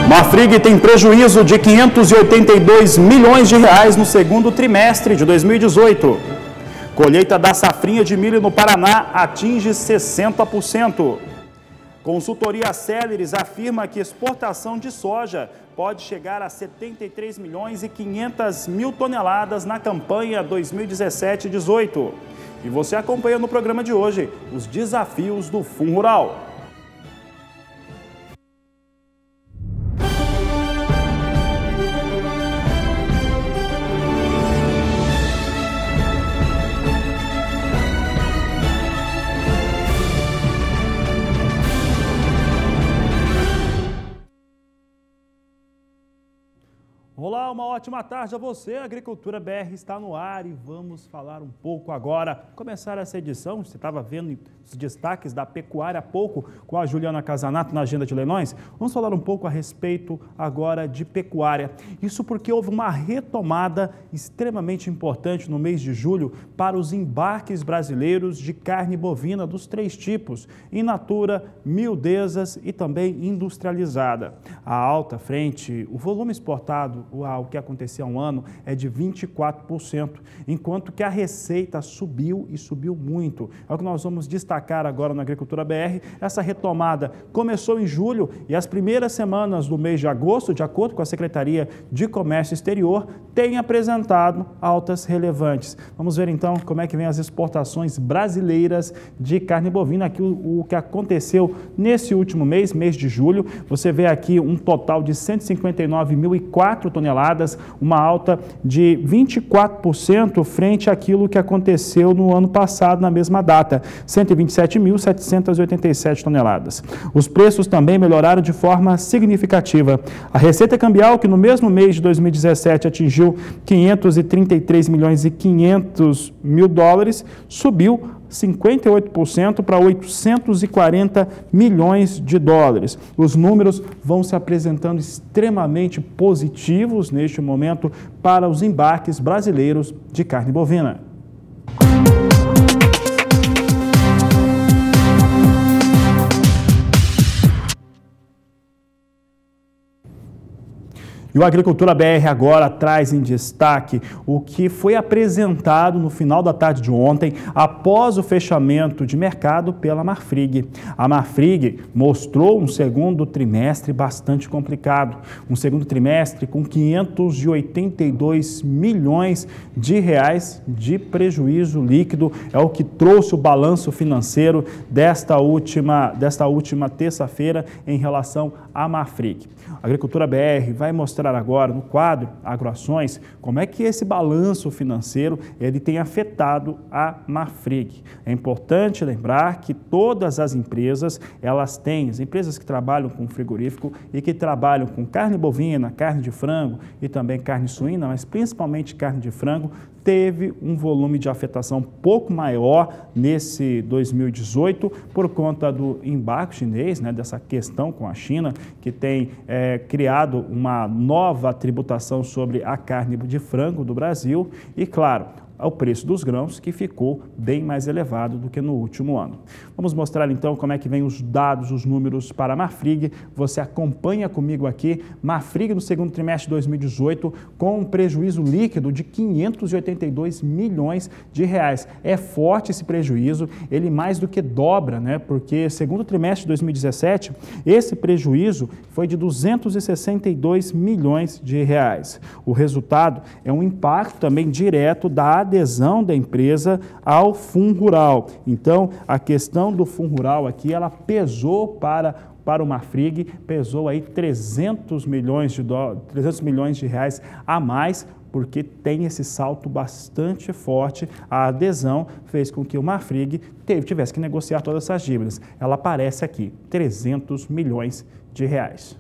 Marfrig tem prejuízo de 582 milhões de reais no segundo trimestre de 2018. Colheita da safrinha de milho no Paraná atinge 60%. Consultoria Celeris afirma que exportação de soja pode chegar a 73 milhões e 500 mil toneladas na campanha 2017-18. E você acompanha no programa de hoje os desafios do FunRural. Olá, uma ótima tarde a você. A Agricultura BR está no ar e vamos falar um pouco agora. Começar essa edição, você estava vendo os destaques da pecuária há pouco com a Juliana Casanato na Agenda de Leilões. Vamos falar um pouco a respeito agora de pecuária. Isso porque houve uma retomada extremamente importante no mês de julho para os embarques brasileiros de carne bovina dos três tipos, in natura, miudezas e também industrializada. A alta frente, o volume exportado ao que acontecia há um ano é de 24%, enquanto que a receita subiu e subiu muito. É o que nós vamos destacar agora na Agricultura BR. Essa retomada começou em julho e as primeiras semanas do mês de agosto, de acordo com a Secretaria de Comércio Exterior, tem apresentado altas relevantes. Vamos ver então como é que vem as exportações brasileiras de carne bovina, aqui o que aconteceu nesse último mês, mês de julho. Você vê aqui um total de 159.004 toneladas, uma alta de 24% frente àquilo que aconteceu no ano passado, na mesma data, 127.787 toneladas. Os preços também melhoraram de forma significativa. A receita cambial, que no mesmo mês de 2017 atingiu 533 milhões e 500 mil dólares, subiu 58% para 840 milhões de dólares. Os números vão se apresentando extremamente positivos neste momento para os embarques brasileiros de carne bovina. E o Agricultura BR agora traz em destaque o que foi apresentado no final da tarde de ontem, após o fechamento de mercado pela Marfrig. A Marfrig mostrou um segundo trimestre bastante complicado. Um segundo trimestre com 582 milhões de reais de prejuízo líquido. É o que trouxe o balanço financeiro desta última terça-feira em relação à Marfrig. A Agricultura BR vai mostrar agora no quadro Agroações como é que esse balanço financeiro ele tem afetado a Marfrig. É importante lembrar que todas as empresas, elas têm, as empresas que trabalham com frigorífico e que trabalham com carne bovina, carne de frango e também carne suína, mas principalmente carne de frango, teve um volume de afetação pouco maior nesse 2018 por conta do embarque chinês, dessa questão com a China, que tem criado uma nova tributação sobre a carne de frango do Brasil e, claro, ao preço dos grãos, que ficou bem mais elevado do que no último ano. Vamos mostrar então como é que vem os dados, os números para a Marfrig. Você acompanha comigo aqui, Marfrig no segundo trimestre de 2018 com um prejuízo líquido de 582 milhões de reais. É forte esse prejuízo, ele mais do que dobra, porque segundo trimestre de 2017, esse prejuízo foi de 262 milhões de reais. O resultado é um impacto também direto da adesão da empresa ao FunRural. Então, a questão do FunRural aqui, ela pesou para o Marfrig, pesou aí 300 milhões de reais a mais, porque tem esse salto bastante forte. A adesão fez com que o Marfrig tivesse que negociar todas essas dívidas. Ela aparece aqui, 300 milhões de reais.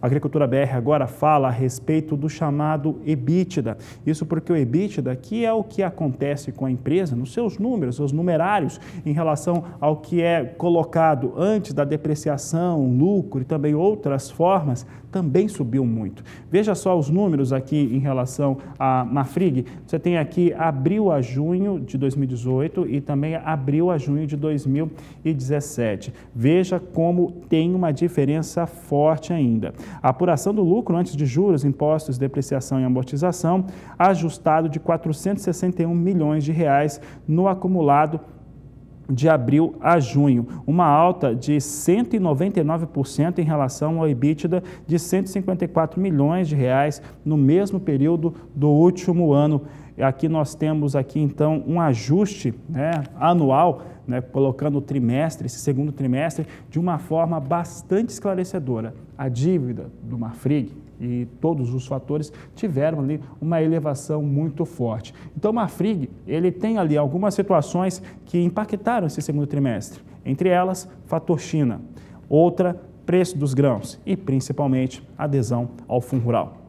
A Agricultura BR agora fala a respeito do chamado EBITDA. Isso porque o EBITDA, que é o que acontece com a empresa, nos seus números, seus numerários, em relação ao que é colocado antes da depreciação, lucro e também outras formas, também subiu muito. Veja só os números aqui em relação à Marfrig. Você tem aqui abril a junho de 2018 e também abril a junho de 2017. Veja como tem uma diferença forte ainda. A apuração do lucro antes de juros, impostos, depreciação e amortização, ajustado de R$ 461 milhões no acumulado de abril a junho, uma alta de 199% em relação ao EBITDA de R$ 154 milhões no mesmo período do último ano. Aqui nós temos então um ajuste, anual, colocando o trimestre, esse segundo trimestre, de uma forma bastante esclarecedora. A dívida do Marfrig e todos os fatores tiveram ali uma elevação muito forte. Então, o Marfrig, ele tem ali algumas situações que impactaram esse segundo trimestre. Entre elas, fator China. Outra, preço dos grãos e, principalmente, adesão ao Fundo Rural.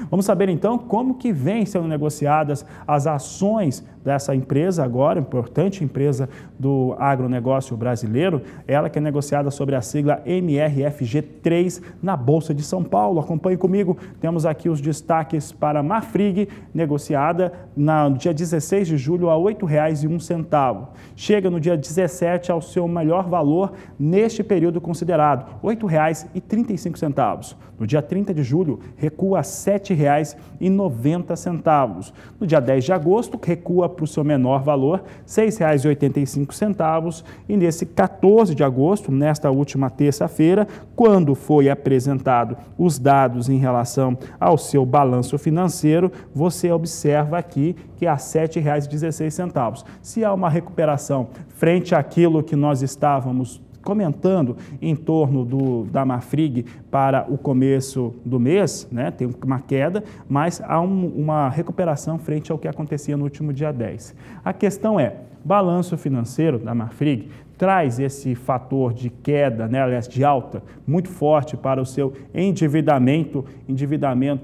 Vamos saber, então, como que vêm sendo negociadas as ações dessa empresa agora, importante empresa do agronegócio brasileiro, ela que é negociada sobre a sigla MRFG3 na Bolsa de São Paulo. Acompanhe comigo, temos aqui os destaques para a Marfrig, negociada no dia 16 de julho a R$ 8,01. Chega no dia 17 ao seu melhor valor neste período considerado, R$ 8,35. No dia 30 de julho, recua a R$ 7,90. No dia 10 de agosto, recua para o seu menor valor, R$ 6,85. E nesse 14 de agosto, nesta última terça-feira, quando foi apresentado os dados em relação ao seu balanço financeiro, você observa aqui que é a R$ 7,16. Se há uma recuperação frente àquilo que nós estávamos comentando em torno da Marfrig para o começo do mês, tem uma queda, mas há uma recuperação frente ao que acontecia no último dia 10. A questão é, balanço financeiro da Marfrig traz esse fator de queda, aliás, de alta, muito forte para o seu endividamento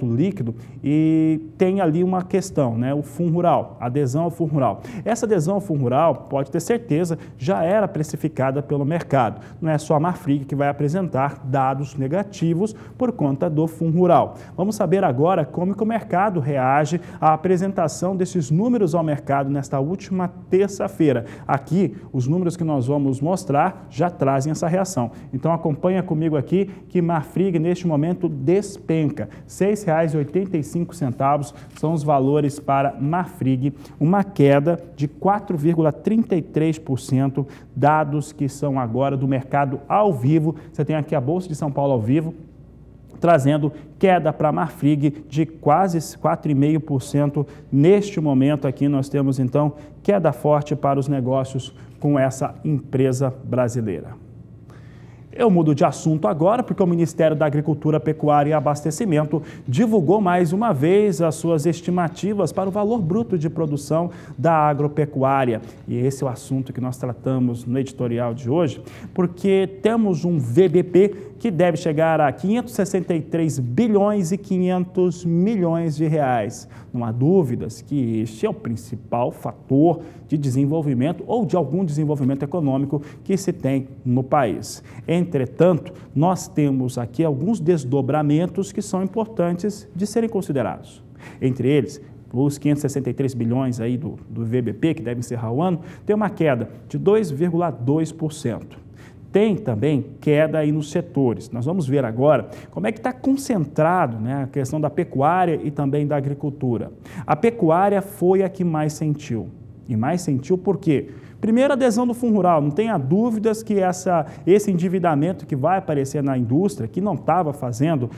líquido, e tem ali uma questão, o Fundo Rural, adesão ao Fundo Rural. Essa adesão ao Fundo Rural, pode ter certeza, já era precificada pelo mercado. Não é só a Marfrig que vai apresentar dados negativos por conta do Fundo Rural. Vamos saber agora como que o mercado reage à apresentação desses números ao mercado nesta última terça-feira. Aqui, os números que nós vamos mostrar já trazem essa reação. Então acompanha comigo aqui que Marfrig neste momento despenca. R$ 6,85 são os valores para Marfrig, uma queda de 4,33%, dados que são agora do mercado ao vivo. Você tem aqui a Bolsa de São Paulo ao vivo, trazendo queda para a Marfrig de quase 4,5%. Neste momento aqui nós temos então queda forte para os negócios com essa empresa brasileira. Eu mudo de assunto agora porque o Ministério da Agricultura, Pecuária e Abastecimento divulgou mais uma vez as suas estimativas para o valor bruto de produção da agropecuária. E esse é o assunto que nós tratamos no editorial de hoje, porque temos um VBP que deve chegar a 563 bilhões e 500 milhões de reais. Não há dúvidas que este é o principal fator de desenvolvimento ou de algum desenvolvimento econômico que se tem no país. Entretanto, nós temos aqui alguns desdobramentos que são importantes de serem considerados. Entre eles, os 563 bilhões aí do VBP, que deve encerrar o ano, tem uma queda de 2,2%. Tem também queda aí nos setores. Nós vamos ver agora como é que está concentrado a questão da pecuária e também da agricultura. A pecuária foi a que mais sentiu. E mais sentiu por quê? Primeiro, adesão do Fundo Rural. Não tenha dúvidas que esse endividamento que vai aparecer na indústria, que não estava fazendo,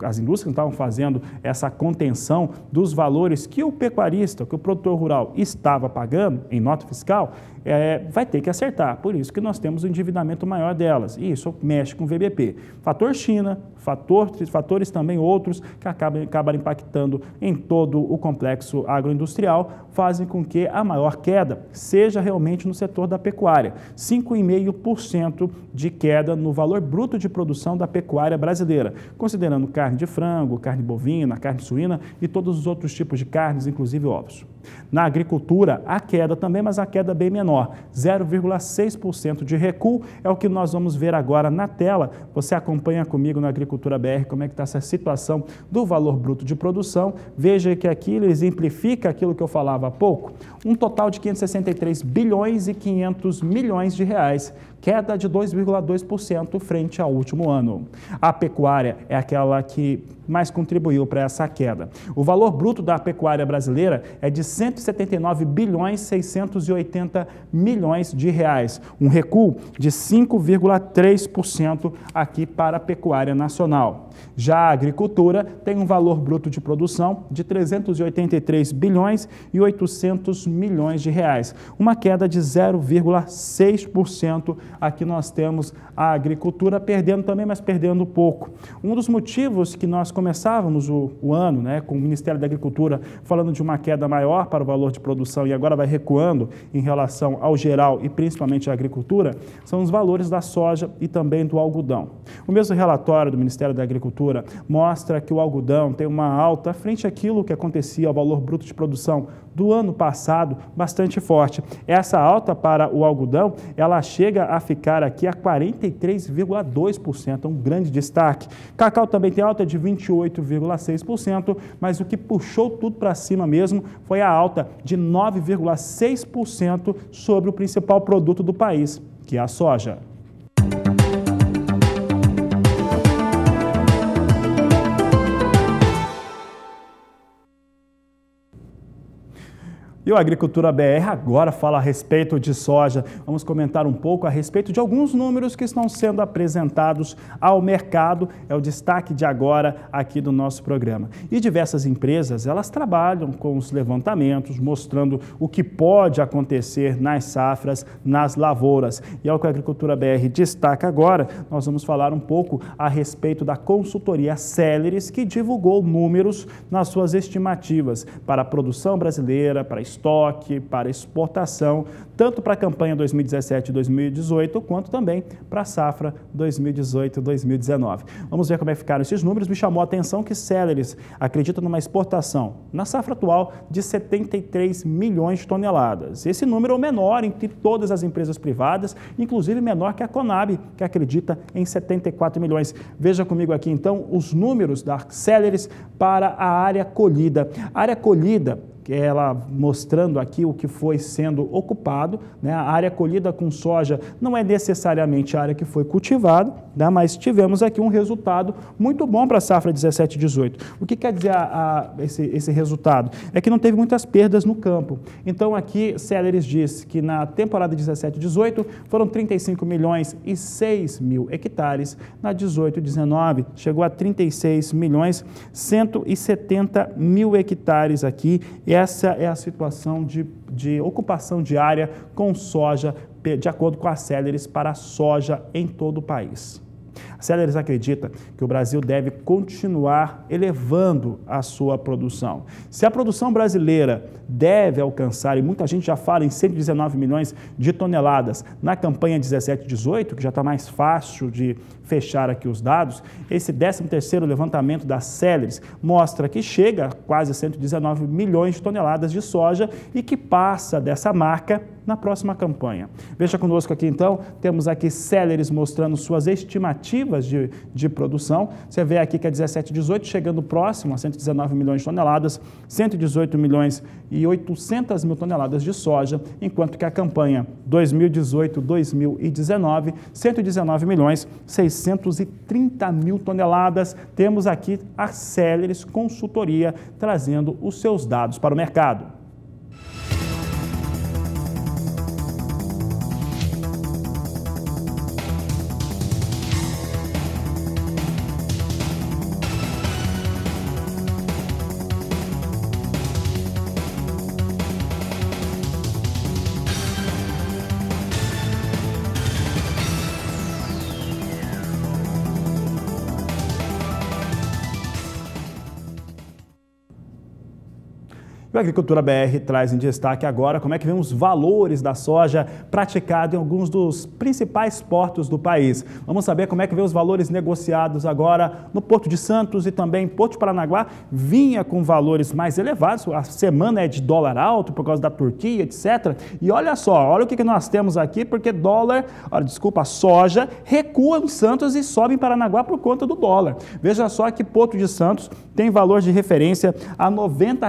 as indústrias não estavam fazendo essa contenção dos valores que o pecuarista, que o produtor rural estava pagando em nota fiscal, vai ter que acertar. Por isso que nós temos o endividamento maior delas. E isso mexe com o VBP. Fator China, fatores também outros que acabam impactando em todo o complexo agroindustrial, fazem com que a maior queda seja realmente no setor da pecuária. 5,5% de queda no valor bruto de produção da pecuária brasileira, considerando carne de frango, carne bovina, carne suína e todos os outros tipos de carnes, inclusive ovos. Na agricultura, a queda também, mas a queda bem menor, 0,6% de recuo, é o que nós vamos ver agora na tela. Você acompanha comigo na Agricultura BR como é que está essa situação do valor bruto de produção. Veja que aqui ele exemplifica aquilo que eu falava há pouco, um total de 563 bilhões e 500 milhões de reais, queda de 2,2% frente ao último ano. A pecuária é aquela que mais contribuiu para essa queda. O valor bruto da pecuária brasileira é de 179 bilhões 680 milhões de reais, um recuo de 5,3% aqui para a pecuária nacional. Já a agricultura tem um valor bruto de produção de 383 bilhões e 800 milhões de reais, uma queda de 0,6%. Aqui nós temos a agricultura perdendo também, mas perdendo pouco. Um dos motivos que nós começávamos o ano, com o Ministério da Agricultura falando de uma queda maior para o valor de produção e agora vai recuando em relação ao geral e principalmente à agricultura, são os valores da soja e também do algodão. O mesmo relatório do Ministério da Agricultura mostra que o algodão tem uma alta frente àquilo que acontecia ao valor bruto de produção do ano passado, bastante forte. Essa alta para o algodão, ela chega a ficar aqui a 43,2%, um grande destaque. Cacau também tem alta de 28,6%, mas o que puxou tudo para cima mesmo foi a alta de 9,6% sobre o principal produto do país, que é a soja. E o Agricultura BR agora fala a respeito de soja. Vamos comentar um pouco a respeito de alguns números que estão sendo apresentados ao mercado. É o destaque de agora aqui do nosso programa. E diversas empresas, elas trabalham com os levantamentos, mostrando o que pode acontecer nas safras, nas lavouras. E é o que a Agricultura BR destaca agora. Nós vamos falar um pouco a respeito da consultoria Celeris, que divulgou números nas suas estimativas para a produção brasileira, para estoque, para exportação, tanto para a campanha 2017-2018, quanto também para a safra 2018-2019. Vamos ver como é que ficaram esses números. Me chamou a atenção que Celeris acredita numa exportação na safra atual de 73 milhões de toneladas. Esse número é o menor entre todas as empresas privadas, inclusive menor que a Conab, que acredita em 74 milhões. Veja comigo aqui, então, os números da Celeris para a área colhida. A área colhida, que ela mostrando aqui o que foi sendo ocupado, a área colhida com soja não é necessariamente a área que foi cultivada, mas tivemos aqui um resultado muito bom para a safra 17-18. O que quer dizer esse resultado? É que não teve muitas perdas no campo. Então aqui Celeris diz que na temporada 17-18 foram 35 milhões e 6 mil hectares, na 18-19 chegou a 36 milhões 170 mil hectares aqui. Essa é a situação de ocupação de área com soja, de acordo com a Celeris, para a soja em todo o país. A Celeris acredita que o Brasil deve continuar elevando a sua produção. Se a produção brasileira deve alcançar, e muita gente já fala em 119 milhões de toneladas na campanha 17-18, que já está mais fácil de fechar aqui os dados, esse 13º levantamento da Celeris mostra que chega a quase 119 milhões de toneladas de soja e que passa dessa marca na próxima campanha. Veja conosco aqui então, temos aqui Celeris mostrando suas estimativas de produção. Você vê aqui que a 17-18 chegando próximo a 119 milhões de toneladas, 118 milhões e 800 mil toneladas de soja, enquanto que a campanha 2018-2019, 119 milhões 630 mil toneladas. Temos aqui a Celeris Consultoria trazendo os seus dados para o mercado. O Agricultura BR traz em destaque agora como é que vem os valores da soja praticada em alguns dos principais portos do país. Vamos saber como é que vem os valores negociados agora no Porto de Santos e também Porto de Paranaguá. Vinha com valores mais elevados, a semana é de dólar alto por causa da Turquia, etc. E olha só, olha o que nós temos aqui, porque a soja recua em Santos e sobe em Paranaguá por conta do dólar. Veja só que Porto de Santos tem valor de referência a R$ 90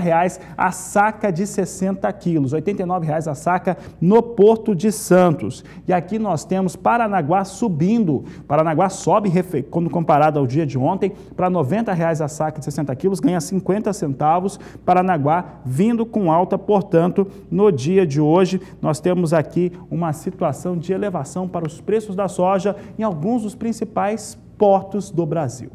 a saca de 60 quilos, R$ 89 a saca no Porto de Santos. E aqui nós temos Paranaguá subindo. Paranaguá sobe, quando comparado ao dia de ontem, para R$ 90 a saca de 60 quilos, ganha 50 centavos. Paranaguá vindo com alta, portanto, no dia de hoje, nós temos aqui uma situação de elevação para os preços da soja em alguns dos principais portos do Brasil.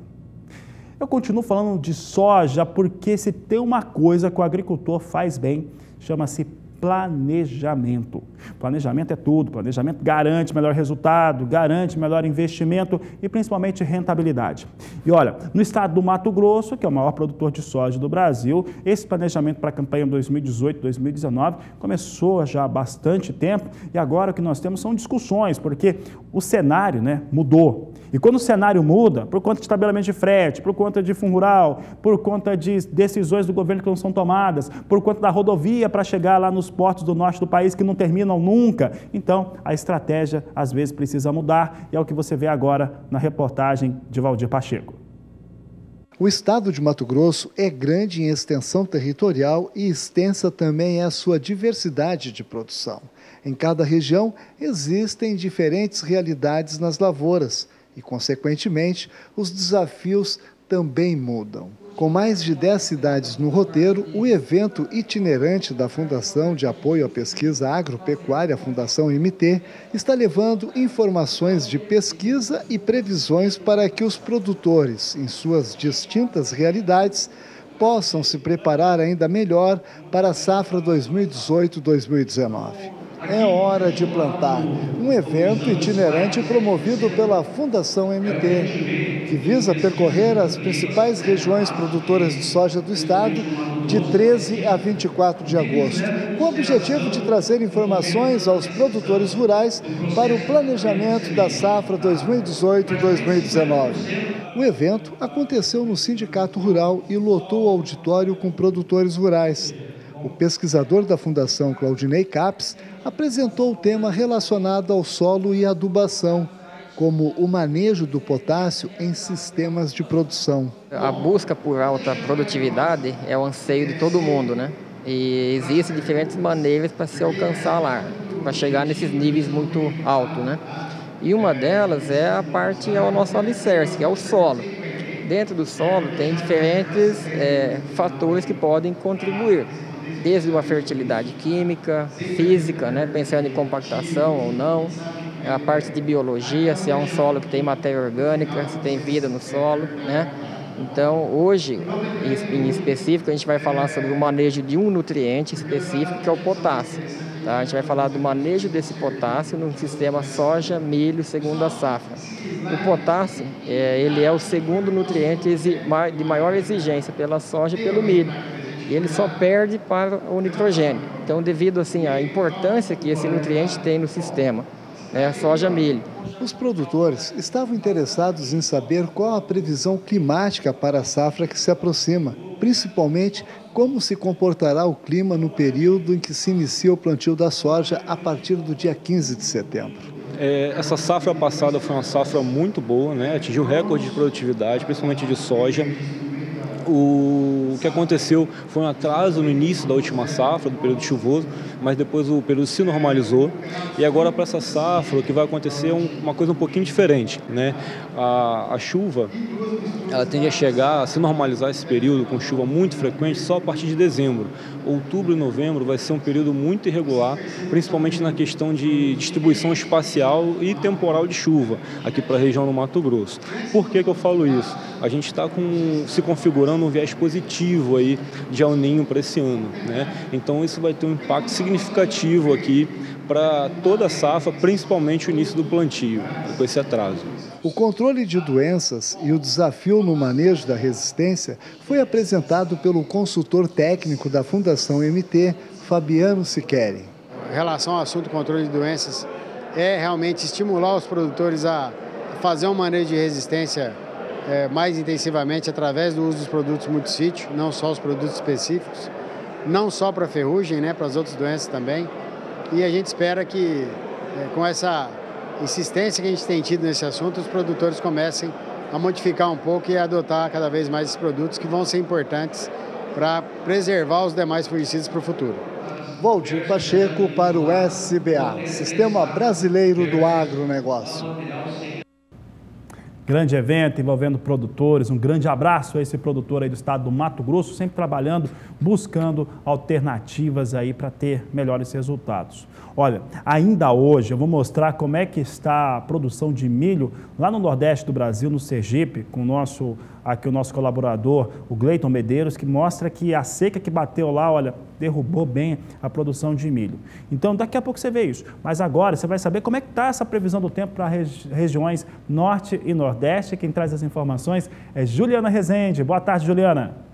Eu continuo falando de soja porque se tem uma coisa que o agricultor faz bem, chama-se planejamento. Planejamento é tudo, planejamento garante melhor resultado, garante melhor investimento e principalmente rentabilidade. E olha, no estado do Mato Grosso, que é o maior produtor de soja do Brasil, esse planejamento para a campanha 2018-2019 começou já há bastante tempo e agora o que nós temos são discussões, porque o cenário, mudou. E quando o cenário muda, por conta de tabelamento de frete, por conta de fundo rural, por conta de decisões do governo que não são tomadas, por conta da rodovia para chegar lá nos portos do norte do país que não terminam nunca, então a estratégia às vezes precisa mudar e é o que você vê agora na reportagem de Valdir Pacheco. O estado de Mato Grosso é grande em extensão territorial e extensa também é a sua diversidade de produção. Em cada região existem diferentes realidades nas lavouras e, consequentemente, os desafios também mudam. Com mais de 10 cidades no roteiro, o evento itinerante da Fundação de Apoio à Pesquisa Agropecuária, Fundação MT, está levando informações de pesquisa e previsões para que os produtores, em suas distintas realidades, possam se preparar ainda melhor para a safra 2018-2019. É hora de plantar, um evento itinerante promovido pela Fundação MT, que visa percorrer as principais regiões produtoras de soja do estado de 13 a 24 de agosto, com o objetivo de trazer informações aos produtores rurais para o planejamento da safra 2018-2019. O evento aconteceu no Sindicato Rural e lotou o auditório com produtores rurais. O pesquisador da Fundação, Claudinei Capes, apresentou o tema relacionado ao solo e adubação, como o manejo do potássio em sistemas de produção. A busca por alta produtividade é o anseio de todo mundo, E existem diferentes maneiras para se alcançar lá, para chegar nesses níveis muito altos, E uma delas é o nosso alicerce, que é o solo. Dentro do solo tem diferentes fatores que podem contribuir. Desde uma fertilidade química, física, pensando em compactação ou não, a parte de biologia, se é um solo que tem matéria orgânica, se tem vida no solo, Então, hoje, em específico, a gente vai falar sobre o manejo de um nutriente específico, que é o potássio. A gente vai falar do manejo desse potássio no sistema soja, milho, segunda safra. O potássio, ele é o segundo nutriente de maior exigência pela soja e pelo milho. E ele só perde para o nitrogênio. Então, devido à importância que esse nutriente tem no sistema, soja, milho. Os produtores estavam interessados em saber qual a previsão climática para a safra que se aproxima, principalmente como se comportará o clima no período em que se inicia o plantio da soja a partir do dia 15 de setembro. Essa safra passada foi uma safra muito boa, atingiu recorde de produtividade, principalmente de soja. O que aconteceu foi um atraso no início da última safra, do período chuvoso, mas depois o período se normalizou. E agora para essa safra o que vai acontecer é uma coisa um pouquinho diferente, A chuva, ela tende a chegar, a se normalizar esse período com chuva muito frequente só a partir de dezembro. Outubro e novembro vai ser um período muito irregular, principalmente na questão de distribuição espacial e temporal de chuva aqui para a região do Mato Grosso. Por que eu falo isso? A gente está se configurando um viés positivo aí de El Niño para esse ano, Então isso vai ter um impacto significativo aqui para toda a safra, principalmente o início do plantio, com esse atraso. O controle de doenças e o desafio no manejo da resistência foi apresentado pelo consultor técnico da Fundação MT, Fabiano Siqueri. Em relação ao assunto controle de doenças, é realmente estimular os produtores a fazer um manejo de resistência mais intensivamente através do uso dos produtos multissítio, não só os produtos específicos, não só para ferrugem, né, para as outras doenças também. E a gente espera que com essa insistência que a gente tem tido nesse assunto, os produtores comecem a modificar um pouco e a adotar cada vez mais esses produtos que vão ser importantes para preservar os demais fungicidas para o futuro. Valdir Pacheco para o SBA, Sistema Brasileiro do Agronegócio. Grande evento envolvendo produtores, um grande abraço a esse produtor aí do estado do Mato Grosso, sempre trabalhando, buscando alternativas aí para ter melhores resultados. Olha, ainda hoje eu vou mostrar como é que está a produção de milho lá no Nordeste do Brasil, no Sergipe, com o nosso colaborador, o Gleiton Medeiros, que mostra que a seca que bateu lá, olha, derrubou bem a produção de milho. Então, daqui a pouco você vê isso. Mas agora você vai saber como é que está essa previsão do tempo para as regiões Norte e Nordeste. Quem traz as informações é Juliana Rezende. Boa tarde, Juliana.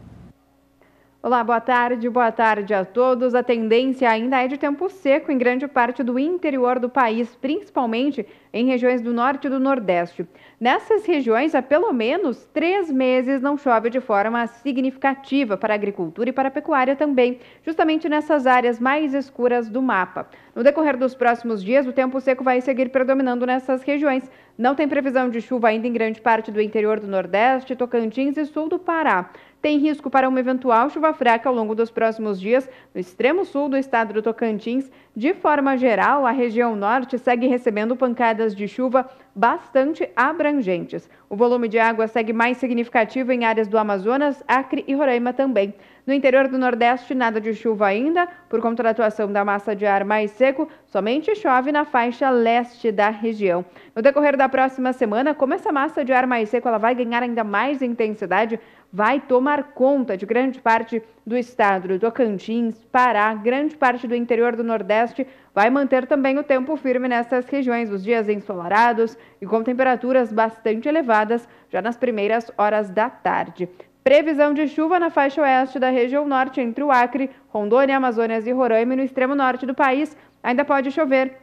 Olá, boa tarde a todos. A tendência ainda é de tempo seco em grande parte do interior do país, principalmente em regiões do Norte e do Nordeste. Nessas regiões, há pelo menos 3 meses não chove de forma significativa para a agricultura e para a pecuária também, justamente nessas áreas mais escuras do mapa. No decorrer dos próximos dias, o tempo seco vai seguir predominando nessas regiões. Não tem previsão de chuva ainda em grande parte do interior do Nordeste, Tocantins e sul do Pará. Tem risco para uma eventual chuva fraca ao longo dos próximos dias no extremo sul do estado do Tocantins. De forma geral, a região norte segue recebendo pancadas de chuva bastante abrangentes. O volume de água segue mais significativo em áreas do Amazonas, Acre e Roraima também. No interior do Nordeste, nada de chuva ainda, por conta da atuação da massa de ar mais seco, somente chove na faixa leste da região. No decorrer da próxima semana, como essa massa de ar mais seco ela vai ganhar ainda mais intensidade, vai tomar conta de grande parte do estado do Tocantins, Pará, grande parte do interior do Nordeste, vai manter também o tempo firme nessas regiões, os dias ensolarados e com temperaturas bastante elevadas já nas primeiras horas da tarde. Previsão de chuva na faixa oeste da região norte, entre o Acre, Rondônia, Amazonas e Roraima, e no extremo norte do país ainda pode chover.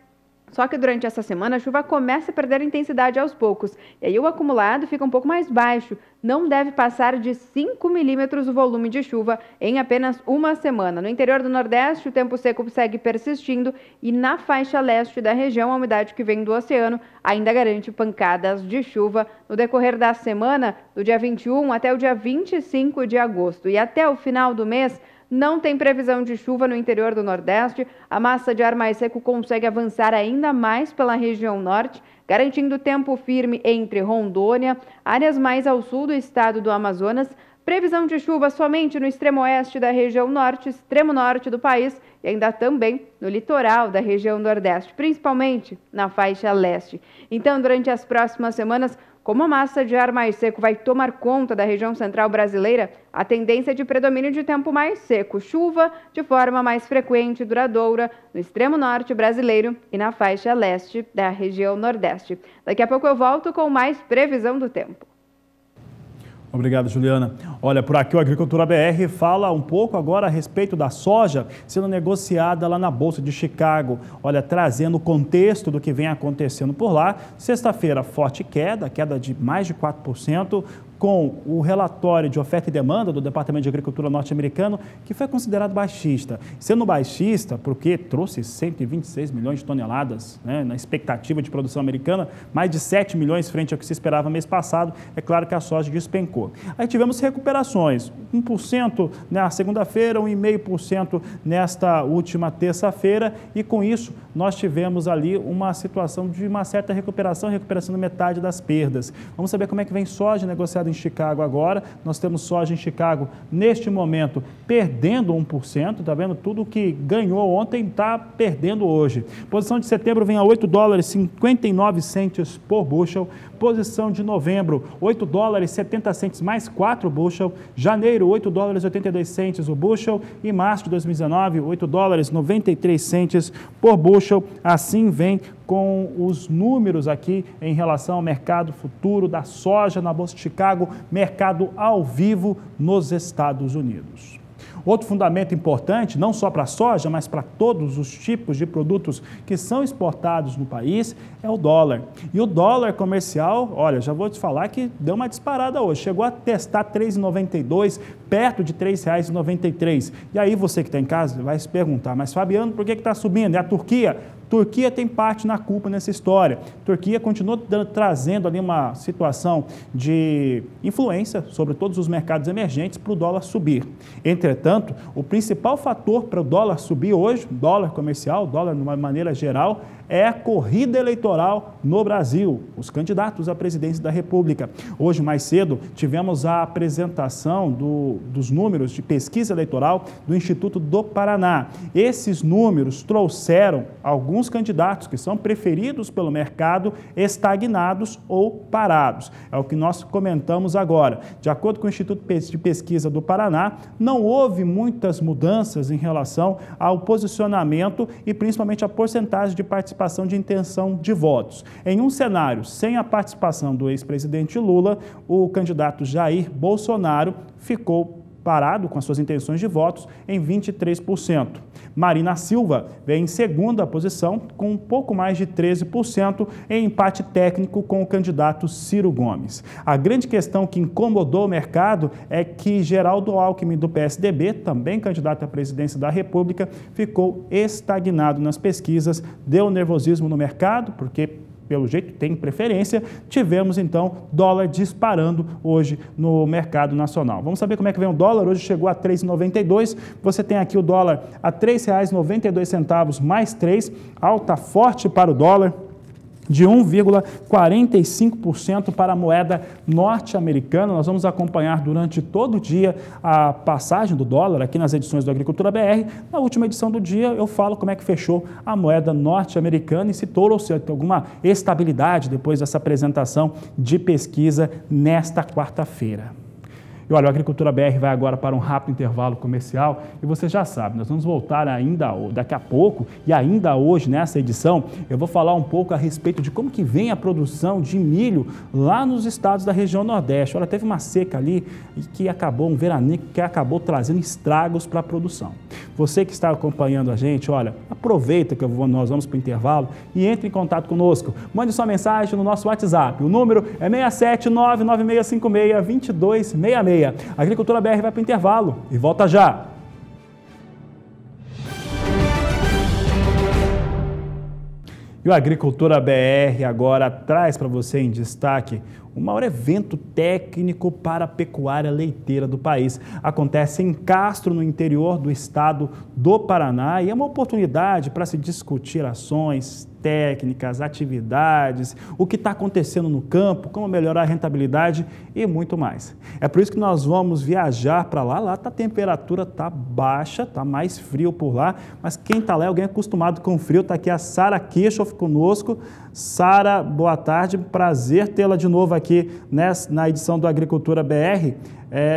Só que durante essa semana a chuva começa a perder intensidade aos poucos, e aí o acumulado fica um pouco mais baixo. Não deve passar de 5 milímetros o volume de chuva em apenas uma semana. No interior do Nordeste, o tempo seco segue persistindo e na faixa leste da região, a umidade que vem do oceano ainda garante pancadas de chuva no decorrer da semana, do dia 21 até o dia 25 de agosto. E até o final do mês, não tem previsão de chuva no interior do Nordeste. A massa de ar mais seco consegue avançar ainda mais pela região norte, garantindo tempo firme entre Rondônia, áreas mais ao sul do estado do Amazonas. Previsão de chuva somente no extremo oeste da região norte, extremo norte do país e ainda também no litoral da região nordeste, principalmente na faixa leste. Então, durante as próximas semanas, como a massa de ar mais seco vai tomar conta da região central brasileira, a tendência é de predomínio de tempo mais seco, chuva de forma mais frequente e duradoura no extremo norte brasileiro e na faixa leste da região nordeste. Daqui a pouco eu volto com mais previsão do tempo. Obrigado, Juliana. Olha, por aqui o Agricultura BR fala um pouco agora a respeito da soja sendo negociada lá na Bolsa de Chicago. Olha, trazendo o contexto do que vem acontecendo por lá. Sexta-feira, forte queda de mais de 4%, com o relatório de oferta e demanda do Departamento de Agricultura norte-americano, que foi considerado baixista. Sendo baixista, porque trouxe 126 milhões de toneladas, né, na expectativa de produção americana, mais de 7 milhões frente ao que se esperava mês passado, é claro que a soja despencou. Aí tivemos recuperações, 1% na segunda-feira, 1,5% nesta última terça-feira, e com isso nós tivemos ali uma situação de uma certa recuperação de metade das perdas. Vamos saber como é que vem soja negociada em Chicago agora. Nós temos soja em Chicago neste momento perdendo 1%, tá vendo? Tudo que ganhou ontem está perdendo hoje. Posição de setembro vem a $8,59 por bushel. Posição de novembro, $8,70 mais 4 bushel. Janeiro, $8,82 o bushel. E março de 2019, $8,93 por bushel. Assim vem com os números aqui em relação ao mercado futuro da soja na Bolsa de Chicago, mercado ao vivo nos Estados Unidos. Outro fundamento importante, não só para a soja, mas para todos os tipos de produtos que são exportados no país, é o dólar. E o dólar comercial, olha, já vou te falar que deu uma disparada hoje, chegou a testar R$ 3,92, perto de R$ 3,93. E aí você que está em casa vai se perguntar, mas Fabiano, por que está subindo? É a Turquia? Turquia tem parte na culpa nessa história. Turquia continua trazendo ali uma situação de influência sobre todos os mercados emergentes para o dólar subir. Entretanto, o principal fator para o dólar subir hoje, dólar comercial, dólar de uma maneira geral, é a corrida eleitoral no Brasil, os candidatos à presidência da República. Hoje, mais cedo, tivemos a apresentação dos números de pesquisa eleitoral do Instituto do Paraná. Esses números trouxeram alguns candidatos que são preferidos pelo mercado estagnados ou parados. É o que nós comentamos agora. De acordo com o Instituto de Pesquisa do Paraná, não houve muitas mudanças em relação ao posicionamento e principalmente a porcentagem de participação de intenção de votos. Em um cenário sem a participação do ex-presidente Lula, o candidato Jair Bolsonaro ficou parado com as suas intenções de votos em 23%. Marina Silva vem em segunda posição com um pouco mais de 13% em empate técnico com o candidato Ciro Gomes. A grande questão que incomodou o mercado é que Geraldo Alckmin do PSDB, também candidato à presidência da República, ficou estagnado nas pesquisas, deu nervosismo no mercado, porque pelo jeito tem preferência, tivemos então dólar disparando hoje no mercado nacional. Vamos saber como é que vem o dólar, hoje chegou a R$ 3,92, você tem aqui o dólar a R$ 3,92 mais 3, alta forte para o dólar, de 1,45% para a moeda norte-americana. Nós vamos acompanhar durante todo o dia a passagem do dólar aqui nas edições do Agricultura BR. Na última edição do dia eu falo como é que fechou a moeda norte-americana e se trouxe alguma estabilidade depois dessa apresentação de pesquisa nesta quarta-feira. E olha, o Agricultura BR vai agora para um rápido intervalo comercial e você já sabe, nós vamos voltar ainda daqui a pouco e ainda hoje nessa edição eu vou falar um pouco a respeito de como que vem a produção de milho lá nos estados da região Nordeste. Olha, teve uma seca ali que acabou, um veranico que acabou trazendo estragos para a produção. Você que está acompanhando a gente, olha, aproveita que nós vamos para o intervalo e entre em contato conosco. Mande sua mensagem no nosso WhatsApp. O número é 67996562266. A Agricultura BR vai para o intervalo e volta já. E o Agricultura BR agora traz para você em destaque o maior evento técnico para a pecuária leiteira do país. Acontece em Castro, no interior do estado do Paraná, e é uma oportunidade para se discutir ações, técnicas, atividades, o que está acontecendo no campo, como melhorar a rentabilidade e muito mais. É por isso que nós vamos viajar para lá. Lá a temperatura está baixa, está mais frio por lá, mas quem está lá é alguém acostumado com frio. Está aqui a Sara Kirchhoff conosco. Sara, boa tarde, prazer tê-la de novo aqui na edição do Agricultura BR.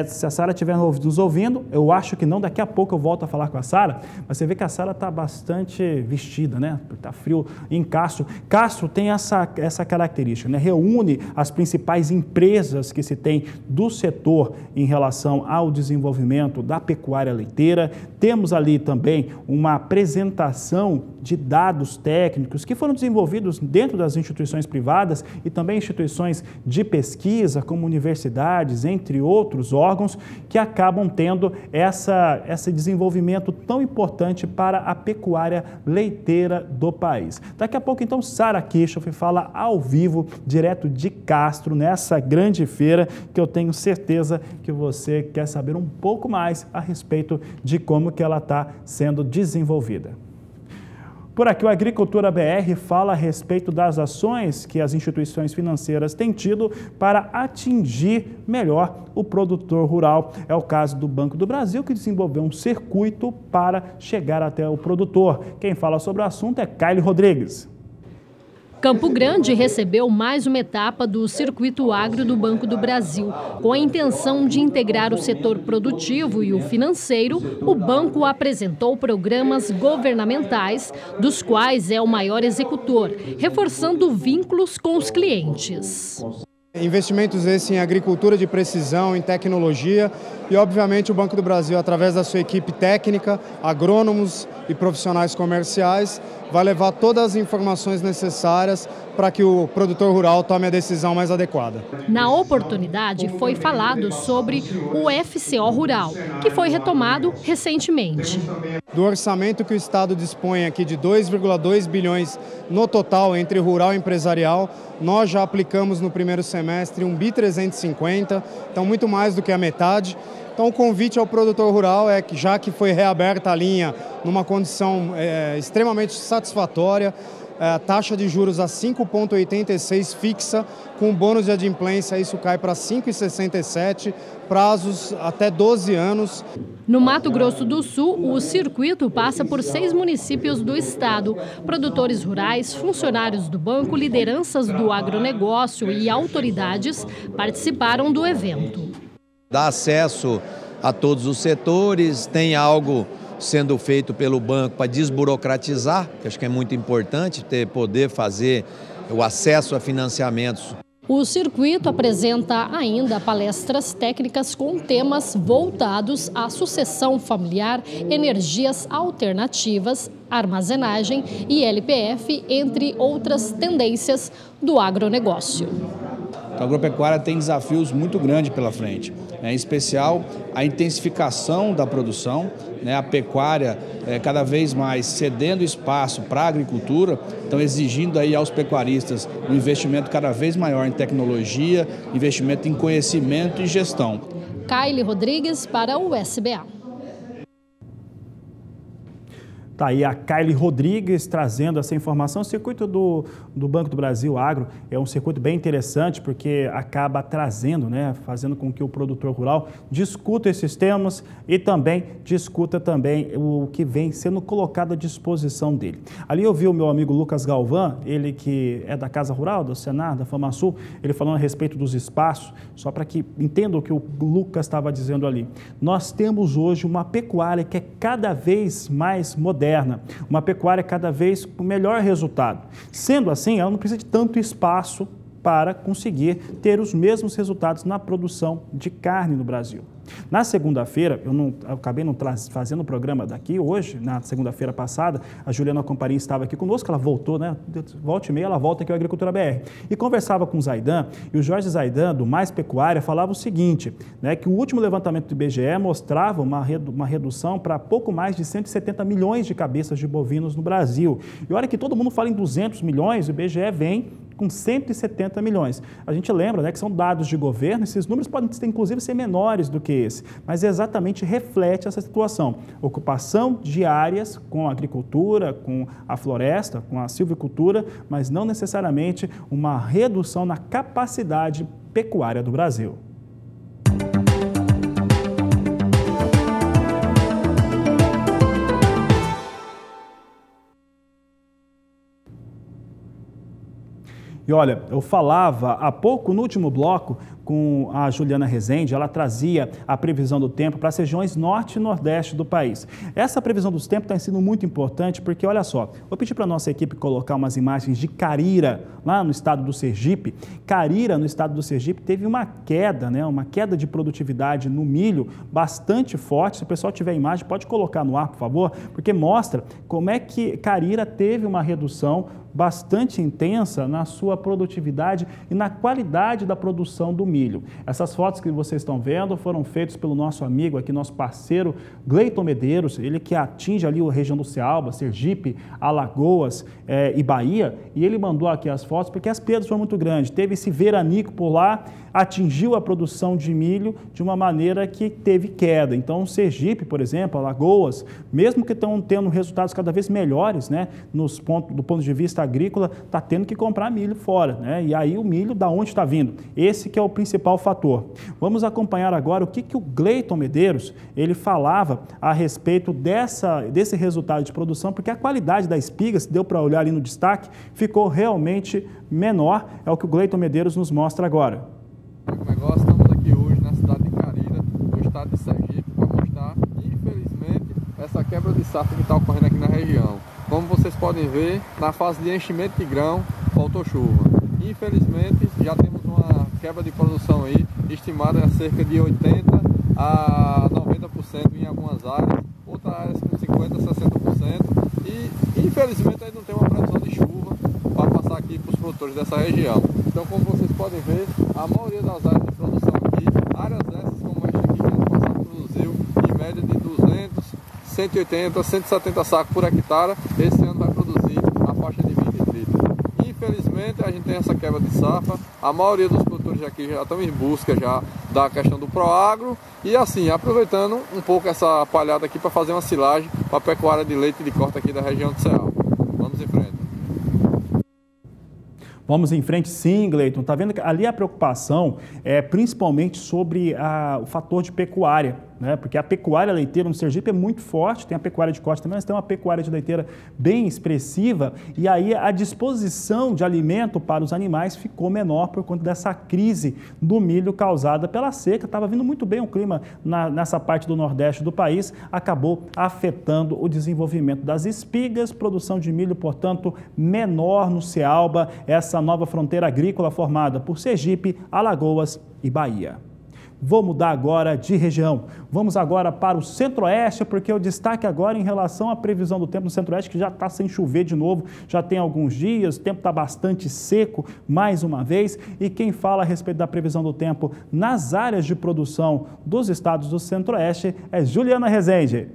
Se a Sara estiver nos ouvindo, eu acho que não, daqui a pouco eu volto a falar com a Sara, mas você vê que a Sara está bastante vestida, né? Está frio em Castro. Castro tem essa característica, né? Reúne as principais empresas que se tem do setor em relação ao desenvolvimento da pecuária leiteira. Temos ali também uma apresentação de dados técnicos que foram desenvolvidos dentro das instituições privadas e também instituições de pesquisa, como universidades, entre outros órgãos, que acabam tendo esse desenvolvimento tão importante para a pecuária leiteira do país. Daqui a pouco, então, Sara Kirchhoff fala ao vivo, direto de Castro, nessa grande feira, que eu tenho certeza que você quer saber um pouco mais a respeito de como que ela está sendo desenvolvida. Por aqui, o Agricultura BR fala a respeito das ações que as instituições financeiras têm tido para atingir melhor o produtor rural. É o caso do Banco do Brasil, que desenvolveu um circuito para chegar até o produtor. Quem fala sobre o assunto é Caile Rodrigues. Campo Grande recebeu mais uma etapa do Circuito Agro do Banco do Brasil. Com a intenção de integrar o setor produtivo e o financeiro, o banco apresentou programas governamentais, dos quais é o maior executor, reforçando vínculos com os clientes. Investimentos esses em agricultura de precisão, em tecnologia e, obviamente, o Banco do Brasil, através da sua equipe técnica, agrônomos e profissionais comerciais, vai levar todas as informações necessárias para que o produtor rural tome a decisão mais adequada. Na oportunidade, foi falado sobre o FCO Rural, que foi retomado recentemente. Do orçamento que o Estado dispõe aqui de 2,2 bilhões no total entre rural e empresarial, nós já aplicamos no primeiro semestre um BI 350, então muito mais do que a metade. Então o convite ao produtor rural é que, já que foi reaberta a linha numa condição extremamente satisfatória, a taxa de juros a 5,86 fixa, com bônus de adimplência isso cai para 5,67, prazos até 12 anos. No Mato Grosso do Sul, o circuito passa por 6 municípios do estado. Produtores rurais, funcionários do banco, lideranças do agronegócio e autoridades participaram do evento. Dá acesso a todos os setores, tem algo sendo feito pelo banco para desburocratizar, que acho que é muito importante poder fazer o acesso a financiamentos. O circuito apresenta ainda palestras técnicas com temas voltados à sucessão familiar, energias alternativas, armazenagem e LPF, entre outras tendências do agronegócio. A agropecuária tem desafios muito grandes pela frente, em especial a intensificação da produção, a pecuária cada vez mais cedendo espaço para a agricultura, então exigindo aí aos pecuaristas um investimento cada vez maior em tecnologia, investimento em conhecimento e gestão. Kaile Rodrigues para o SBA. Tá aí a Kaile Rodrigues trazendo essa informação. O circuito do Banco do Brasil Agro é um circuito bem interessante porque acaba trazendo, fazendo com que o produtor rural discuta esses temas e também discuta o que vem sendo colocado à disposição dele. Ali eu vi o meu amigo Lucas Galvão, ele que é da Casa Rural, do Senar, da FamaSul, ele falando a respeito dos espaços, só para que entenda o que o Lucas estava dizendo ali. Nós temos hoje uma pecuária que é cada vez mais moderna, uma pecuária cada vez com melhor resultado. Sendo assim, ela não precisa de tanto espaço para conseguir ter os mesmos resultados na produção de carne no Brasil. Na segunda-feira, eu acabei não fazendo o programa daqui hoje, na segunda-feira passada, a Juliana Comparim estava aqui conosco, ela voltou, volta e meia, ela volta aqui ao Agricultura BR. E conversava com o Zaidan, e o Jorge Zaidan, do Mais Pecuária, falava o seguinte, que o último levantamento do IBGE mostrava uma redução para pouco mais de 170 milhões de cabeças de bovinos no Brasil. E olha que todo mundo fala em 200 milhões, o IBGE vem com 170 milhões. A gente lembra que são dados de governo, esses números podem inclusive ser menores do que esse, mas exatamente reflete essa situação. Ocupação de áreas com a agricultura, com a floresta, com a silvicultura, mas não necessariamente uma redução na capacidade pecuária do Brasil. E olha, eu falava há pouco no último bloco com a Juliana Rezende, ela trazia a previsão do tempo para as regiões norte e nordeste do país. Essa previsão dos tempos está sendo muito importante porque, olha só, vou pedir para a nossa equipe colocar umas imagens de Carira, lá no estado do Sergipe. Carira, no estado do Sergipe, teve uma queda de produtividade no milho bastante forte. Se o pessoal tiver imagem, pode colocar no ar, por favor, porque mostra como é que Carira teve uma redução bastante intensa na sua produtividade e na qualidade da produção do milho. Essas fotos que vocês estão vendo foram feitas pelo nosso amigo aqui, nosso parceiro Gleiton Medeiros, ele que atinge ali a região do Cealba, Sergipe, Alagoas e Bahia, e ele mandou aqui as fotos porque as perdas foram muito grandes. Teve esse veranico por lá, atingiu a produção de milho de uma maneira que teve queda. Então, Sergipe, por exemplo, Alagoas, mesmo que estão tendo resultados cada vez melhores, do ponto de vista agrícola, está tendo que comprar milho fora, E aí o milho, da onde está vindo? Esse que é o principal principal fator. Vamos acompanhar agora o que o Gleiton Medeiros ele falava a respeito desse resultado de produção, porque a qualidade da espiga, se deu para olhar ali no destaque, ficou realmente menor. É o que o Gleiton Medeiros nos mostra agora. Estamos aqui hoje na cidade de Carira, no estado de Sergipe, para mostrar, infelizmente, essa quebra de safra que está ocorrendo aqui na região. Como vocês podem ver, na fase de enchimento de grão, faltou chuva. Infelizmente, já temos uma quebra de produção aí, estimada a cerca de 80% a 90% em algumas áreas, outras áreas com 50% a 60%. E, infelizmente, aí não tem uma previsão de chuva para passar aqui para os produtores dessa região. Então, como vocês podem ver, a maioria das áreas de produção aqui, áreas essas como esta aqui, que ano passado produziu em média de 200, 180, 170 sacos por hectare, esse ano vai produzir a faixa de 20 e 30. Infelizmente, a gente tem essa quebra de safra, a maioria dos produtores aqui já estão em busca já da questão do Proagro e assim, aproveitando um pouco essa palhada aqui para fazer uma silagem para a pecuária de leite de corte aqui da região de Ceará. Vamos em frente. Vamos em frente, sim, Gleiton. Está vendo que ali a preocupação é principalmente sobre o fator de pecuária, né? Porque a pecuária leiteira no Sergipe é muito forte, tem a pecuária de corte também, mas tem uma pecuária de leiteira bem expressiva e aí a disposição de alimento para os animais ficou menor por conta dessa crise do milho causada pela seca. Estava vindo muito bem o clima nessa parte do nordeste do país, acabou afetando o desenvolvimento das espigas, produção de milho, portanto, menor no Cealba, essa nova fronteira agrícola formada por Sergipe, Alagoas e Bahia. Vou mudar agora de região. Vamos agora para o Centro-Oeste, porque o destaque agora em relação à previsão do tempo no Centro-Oeste, que já está sem chover de novo, já tem alguns dias, o tempo está bastante seco mais uma vez. E quem fala a respeito da previsão do tempo nas áreas de produção dos estados do Centro-Oeste é Juliana Rezende.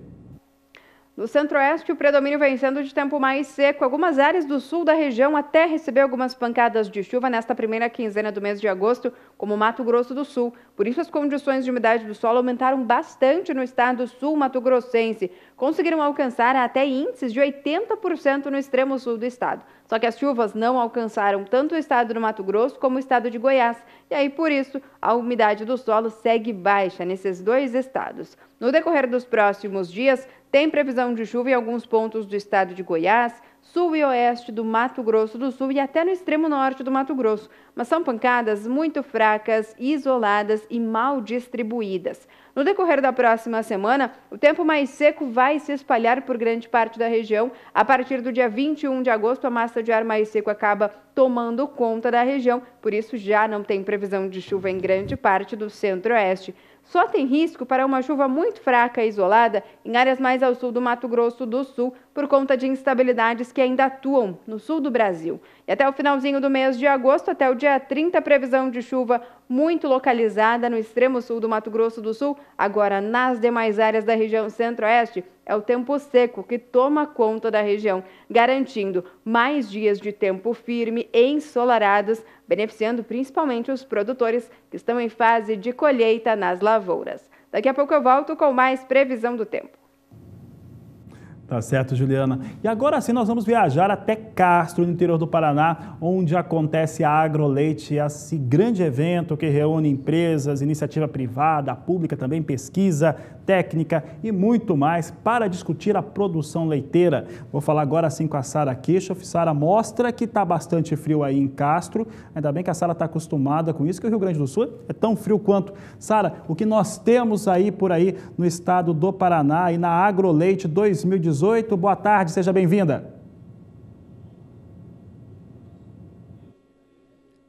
No Centro-Oeste, o predomínio vem sendo de tempo mais seco. Algumas áreas do sul da região até receber algumas pancadas de chuva nesta primeira quinzena do mês de agosto, como Mato Grosso do Sul. Por isso, as condições de umidade do solo aumentaram bastante no estado sul mato-grossense. Conseguiram alcançar até índices de 80% no extremo sul do estado. Só que as chuvas não alcançaram tanto o estado do Mato Grosso como o estado de Goiás. E aí, por isso, a umidade do solo segue baixa nesses dois estados. No decorrer dos próximos dias, tem previsão de chuva em alguns pontos do estado de Goiás, sul e oeste do Mato Grosso do Sul e até no extremo norte do Mato Grosso. Mas são pancadas muito fracas, isoladas e mal distribuídas. No decorrer da próxima semana, o tempo mais seco vai se espalhar por grande parte da região. A partir do dia 21 de agosto, a massa de ar mais seco acaba tomando conta da região. Por isso, já não tem previsão de chuva em grande parte do Centro-Oeste. Só tem risco para uma chuva muito fraca e isolada em áreas mais ao sul do Mato Grosso do Sul, por conta de instabilidades que ainda atuam no sul do Brasil. E até o finalzinho do mês de agosto, até o dia 30, previsão de chuva muito localizada no extremo sul do Mato Grosso do Sul. Agora, nas demais áreas da região Centro-Oeste, é o tempo seco que toma conta da região, garantindo mais dias de tempo firme e ensolarados, beneficiando principalmente os produtores que estão em fase de colheita nas lavouras. Daqui a pouco eu volto com mais previsão do tempo. Tá certo, Juliana. E agora sim nós vamos viajar até Castro, no interior do Paraná, onde acontece a Agroleite, esse grande evento que reúne empresas, iniciativa privada, pública também, pesquisa, técnica e muito mais para discutir a produção leiteira. Vou falar agora sim com a Sara Kirchhoff. Sara, mostra que está bastante frio aí em Castro. Ainda bem que a Sara está acostumada com isso, que o Rio Grande do Sul é tão frio quanto. Sara, o que nós temos aí por aí no estado do Paraná e na Agroleite 2018? Boa tarde, seja bem-vinda.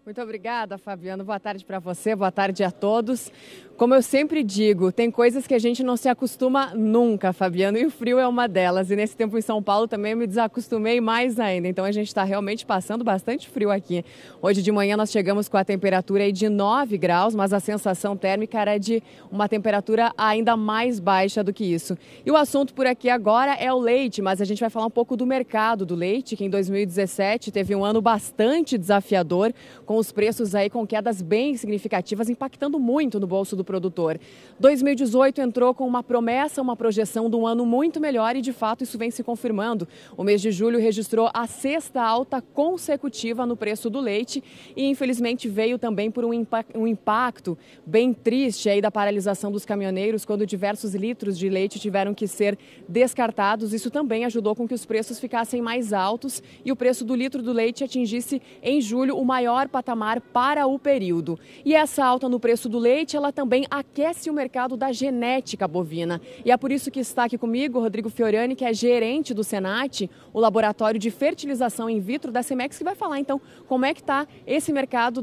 Muito obrigada, Fabiano. Boa tarde para você, boa tarde a todos. Como eu sempre digo, tem coisas que a gente não se acostuma nunca, Fabiano, e o frio é uma delas. E nesse tempo em São Paulo também eu me desacostumei mais ainda. Então a gente está realmente passando bastante frio aqui. Hoje de manhã nós chegamos com a temperatura aí de 9 graus, mas a sensação térmica era de uma temperatura ainda mais baixa do que isso. E o assunto por aqui agora é o leite, mas a gente vai falar um pouco do mercado do leite, que em 2017 teve um ano bastante desafiador, com os preços aí com quedas bem significativas, impactando muito no bolso do produtor. 2018 entrou com uma promessa, uma projeção de um ano muito melhor e, de fato, isso vem se confirmando. O mês de julho registrou a 6ª alta consecutiva no preço do leite e, infelizmente, veio também por um impacto bem triste aí da paralisação dos caminhoneiros, quando diversos litros de leite tiveram que ser descartados. Isso também ajudou com que os preços ficassem mais altos e o preço do litro do leite atingisse em julho o maior patamar para o período. E essa alta no preço do leite, ela também aquece o mercado da genética bovina. E é por isso que está aqui comigo o Rodrigo Fiorani, que é gerente do Senat, o laboratório de fertilização in vitro da Semex, que vai falar então como é que está esse mercado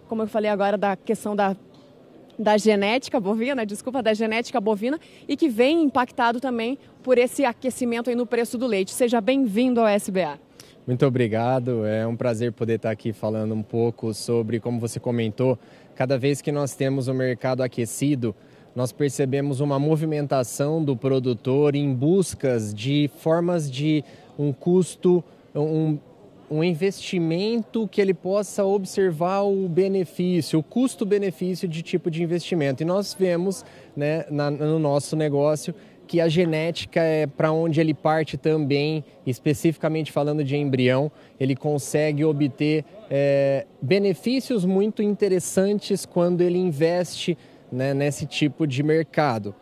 como eu falei agora, da questão da genética bovina, da genética bovina, e que vem impactado também por esse aquecimento aí no preço do leite. Seja bem-vindo ao SBA. Muito obrigado, é um prazer poder estar aqui falando um pouco sobre, como você comentou, cada vez que nós temos o mercado aquecido, nós percebemos uma movimentação do produtor em buscas de formas de um custo, um investimento que ele possa observar o benefício, o custo-benefício de tipo de investimento. E nós vemos, né, no nosso negócio que a genética é para onde ele parte também, especificamente falando de embrião, ele consegue obter benefícios muito interessantes quando ele investe, né, nesse tipo de mercado.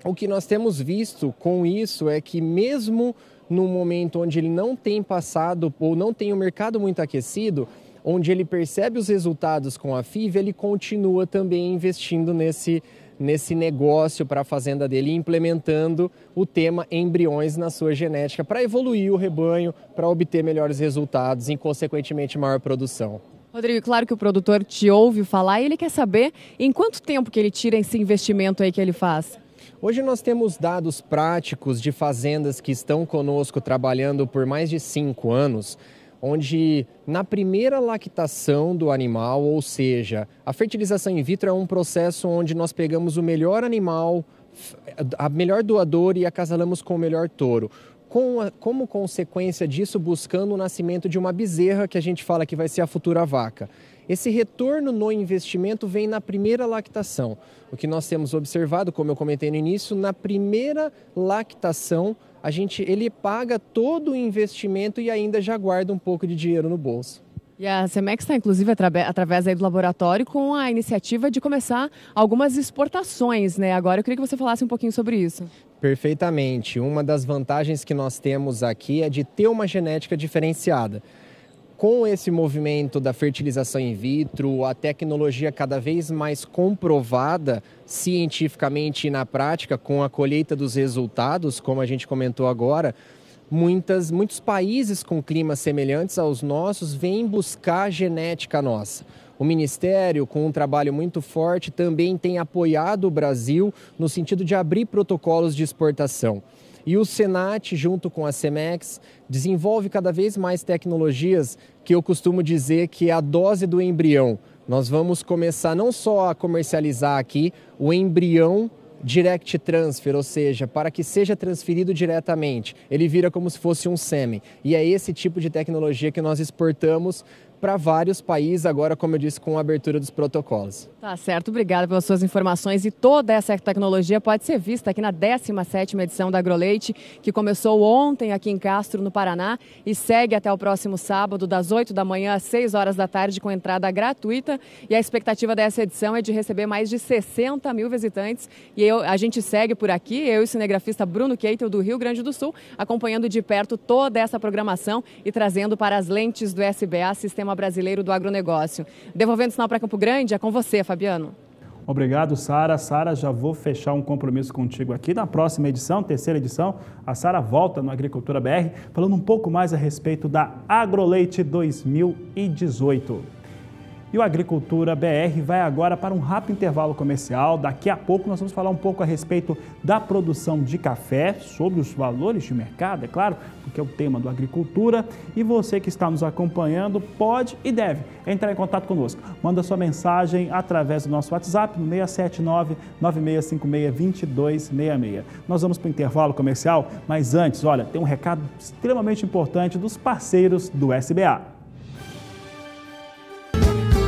O que nós temos visto com isso é que mesmo no momento onde ele não tem passado ou não tem o mercado muito aquecido, onde ele percebe os resultados com a FIV, ele continua também investindo nesse negócio para a fazenda dele, implementando o tema embriões na sua genética para evoluir o rebanho, para obter melhores resultados e, consequentemente, maior produção. Rodrigo, claro que o produtor te ouve falar e ele quer saber em quanto tempo que ele tira esse investimento aí que ele faz. Hoje nós temos dados práticos de fazendas que estão conosco trabalhando por mais de 5 anos, onde na primeira lactação do animal, ou seja, a fertilização in vitro é um processo onde nós pegamos o melhor animal, a melhor doadora e acasalamos com o melhor touro. Como consequência disso, buscando o nascimento de uma bezerra que a gente fala que vai ser a futura vaca. Esse retorno no investimento vem na primeira lactação. O que nós temos observado, como eu comentei no início, na primeira lactação, ele paga todo o investimento e ainda já guarda um pouco de dinheiro no bolso. E a Semex está, inclusive, através aí do laboratório, com a iniciativa de começar algumas exportações, né? Agora eu queria que você falasse um pouquinho sobre isso. Perfeitamente. Uma das vantagens que nós temos aqui é de ter uma genética diferenciada. Com esse movimento da fertilização in vitro, a tecnologia cada vez mais comprovada cientificamente e na prática, com a colheita dos resultados, como a gente comentou agora, muitos países com climas semelhantes aos nossos vêm buscar a genética nossa. O Ministério, com um trabalho muito forte, também tem apoiado o Brasil no sentido de abrir protocolos de exportação. E o Senat, junto com a Semex, desenvolve cada vez mais tecnologias que eu costumo dizer que é a dose do embrião. Nós vamos começar não só a comercializar aqui o embrião direct transfer, ou seja, para que seja transferido diretamente. Ele vira como se fosse um sêmen. E é esse tipo de tecnologia que nós exportamos para vários países, agora, como eu disse, com a abertura dos protocolos. Tá certo, obrigada pelas suas informações. E toda essa tecnologia pode ser vista aqui na 17ª edição da AgroLeite, que começou ontem aqui em Castro, no Paraná, e segue até o próximo sábado, das 8 da manhã às 6 horas da tarde, com entrada gratuita. E a expectativa dessa edição é de receber mais de 60 mil visitantes. E a gente segue por aqui, eu e o cinegrafista Bruno Keitel, do Rio Grande do Sul, acompanhando de perto toda essa programação e trazendo para as lentes do SBA, Sistema Brasileiro do Agronegócio. Devolvendo o sinal para Campo Grande, é com você, Fabiano. Obrigado, Sara. Sara, já vou fechar um compromisso contigo aqui. Na próxima edição, terceira edição, a Sara volta no Agricultura BR, falando um pouco mais a respeito da AgroLeite 2018. E o Agricultura BR vai agora para um rápido intervalo comercial. Daqui a pouco nós vamos falar um pouco a respeito da produção de café, sobre os valores de mercado, é claro, porque é o tema do Agricultura. E você que está nos acompanhando pode e deve entrar em contato conosco. Manda sua mensagem através do nosso WhatsApp no 679-9656-2266. Nós vamos para o intervalo comercial, mas antes, olha, tem um recado extremamente importante dos parceiros do SBA.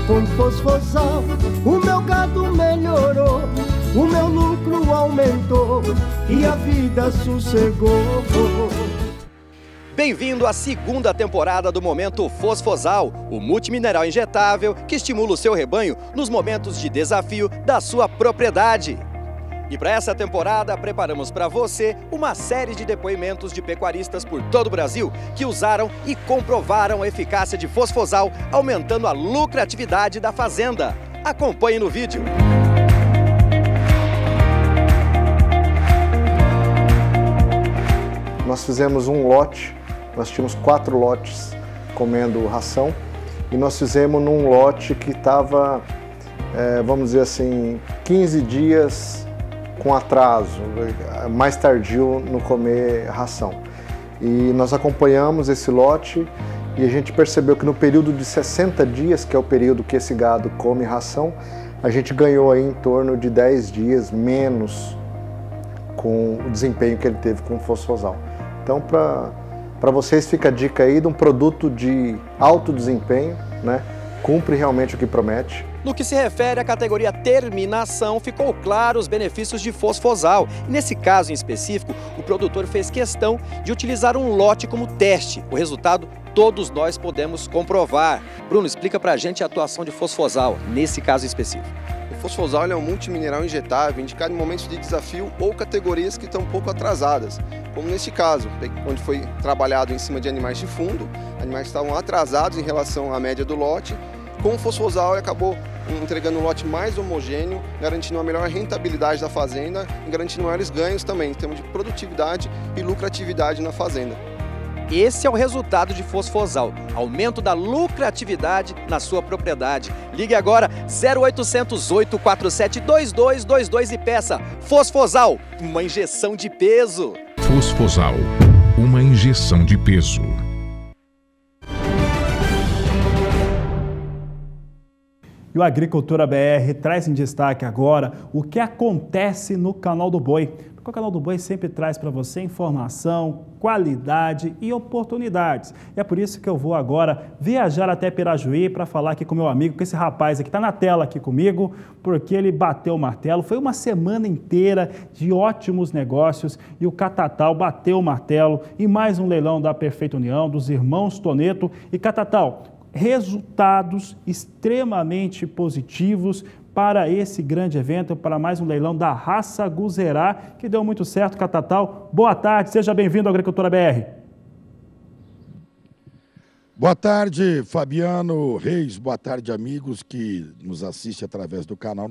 Com Fosfosal, o meu gado melhorou, o meu lucro aumentou e a vida sossegou. Bem-vindo à segunda temporada do Momento Fosfosal, o multimineral injetável que estimula o seu rebanho nos momentos de desafio da sua propriedade. E para essa temporada, preparamos para você uma série de depoimentos de pecuaristas por todo o Brasil que usaram e comprovaram a eficácia de Fosfosal, aumentando a lucratividade da fazenda. Acompanhe no vídeo. Nós fizemos um lote, nós tínhamos 4 lotes comendo ração e nós fizemos num lote que estava, vamos dizer assim, 15 dias com atraso, mais tardio no comer ração. E nós acompanhamos esse lote e a gente percebeu que no período de 60 dias, que é o período que esse gado come ração, a gente ganhou aí em torno de 10 dias menos com o desempenho que ele teve com o Fosfosal. Então, para vocês fica a dica aí de um produto de alto desempenho, né? Cumpre realmente o que promete. No que se refere à categoria terminação, ficou claro os benefícios de Fosfosal. E nesse caso em específico, o produtor fez questão de utilizar um lote como teste. O resultado todos nós podemos comprovar. Bruno, explica pra gente a atuação de Fosfosal nesse caso específico. O Fosfosal é um multimineral injetável indicado em momentos de desafio ou categorias que estão um pouco atrasadas, como neste caso, onde foi trabalhado em cima de animais de fundo, animais que estavam atrasados em relação à média do lote. Com o Fosfosal ele acabou entregando um lote mais homogêneo, garantindo uma melhor rentabilidade da fazenda e garantindo maiores ganhos também, em termos de produtividade e lucratividade na fazenda. Esse é o resultado de Fosfosal, aumento da lucratividade na sua propriedade. Ligue agora 0800 847 2222 e peça Fosfosal, uma injeção de peso. Fosfosal, uma injeção de peso. E o Agricultura BR traz em destaque agora o que acontece no Canal do Boi. Porque o Canal do Boi sempre traz para você informação, qualidade e oportunidades. E é por isso que eu vou agora viajar até Pirajuí para falar aqui com meu amigo, com esse rapaz aqui, está na tela aqui comigo, porque ele bateu o martelo. Foi uma semana inteira de ótimos negócios e o Catatal bateu o martelo em mais um leilão da Perfeita União, dos irmãos Toneto. E Catatal, resultados extremamente positivos para esse grande evento, para mais um leilão da raça Guzerá, que deu muito certo. Catatal, boa tarde, seja bem-vindo à Agricultura BR. Boa tarde, Fabiano Reis, boa tarde, amigos que nos assistem através do canal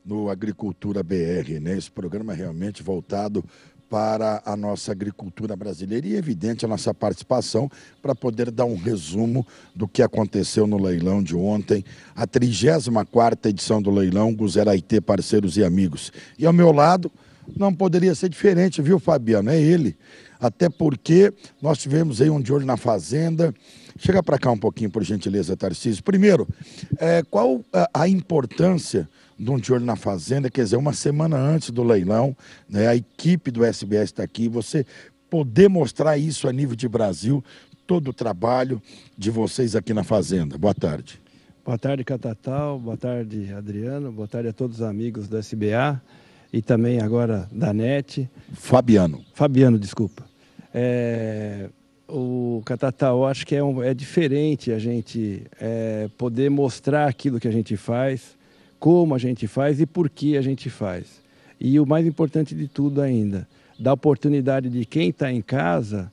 no Agricultura BR, né? Esse programa é realmente voltado para a nossa agricultura brasileira e, evidente, a nossa participação para poder dar um resumo do que aconteceu no leilão de ontem, a 34ª edição do leilão Guzeraité, parceiros e amigos. E ao meu lado, não poderia ser diferente, viu, Fabiano? É ele. Até porque nós tivemos aí um de olho na fazenda. Chega para cá um pouquinho, por gentileza, Tarcísio. Primeiro, qual a importância de um de olho na fazenda, quer dizer, uma semana antes do leilão, né, a equipe do SBS está aqui, você poder mostrar isso a nível de Brasil, todo o trabalho de vocês aqui na fazenda. Boa tarde. Boa tarde, Catatal, boa tarde, Adriano, boa tarde a todos os amigos do SBA e também agora da NET. Fabiano, desculpa. O Catatal, acho que é diferente a gente poder mostrar aquilo que a gente faz, como a gente faz e por que a gente faz. E o mais importante de tudo ainda, dar oportunidade de quem está em casa,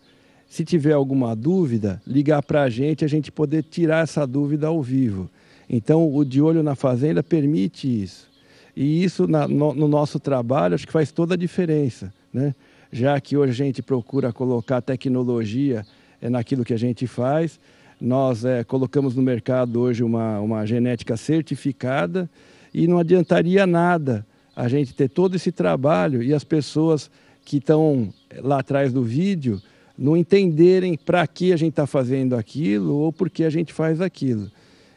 se tiver alguma dúvida, ligar para a gente poder tirar essa dúvida ao vivo. Então, o De Olho na Fazenda permite isso. E isso, no nosso trabalho, acho que faz toda a diferença, né? Já que hoje a gente procura colocar tecnologia naquilo que a gente faz, nós colocamos no mercado hoje uma genética certificada, e não adiantaria nada a gente ter todo esse trabalho e as pessoas que estão lá atrás do vídeo não entenderem para que a gente está fazendo aquilo ou por que a gente faz aquilo.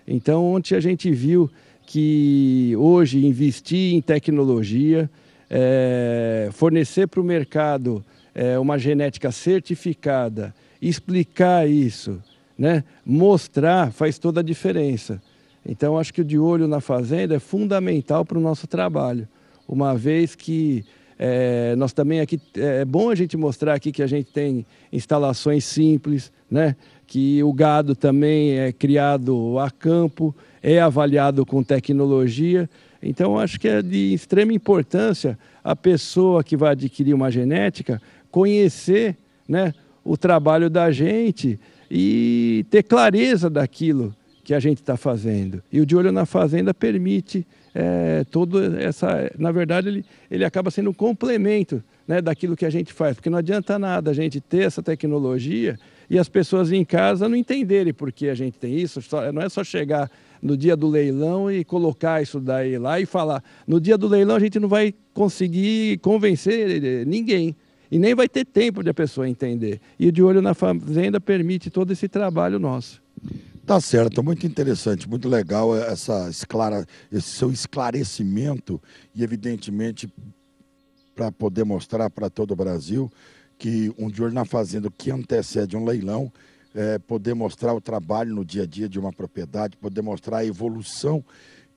Então, ontem a gente viu que hoje investir em tecnologia, fornecer para o mercado uma genética certificada, explicar isso, né? Mostrar, faz toda a diferença. Então, acho que o De Olho na Fazenda é fundamental para o nosso trabalho, uma vez que nós também aqui, é bom a gente mostrar aqui que a gente tem instalações simples, né? Que o gado também é criado a campo, é avaliado com tecnologia. Então, acho que é de extrema importância a pessoa que vai adquirir uma genética conhecer, né, o trabalho da gente e ter clareza daquilo que a gente está fazendo. E o De Olho na Fazenda permite toda essa... Na verdade, ele acaba sendo um complemento, né, daquilo que a gente faz, porque não adianta nada a gente ter essa tecnologia e as pessoas em casa não entenderem por que a gente tem isso. Não é só chegar no dia do leilão e colocar isso daí lá e falar. No dia do leilão a gente não vai conseguir convencer ninguém e nem vai ter tempo de a pessoa entender. E o De Olho na Fazenda permite todo esse trabalho nosso. Tá certo, muito interessante, muito legal esse seu esclarecimento e, evidentemente, para poder mostrar para todo o Brasil que um De Olho na Fazenda que antecede um leilão, poder mostrar o trabalho no dia a dia de uma propriedade, poder mostrar a evolução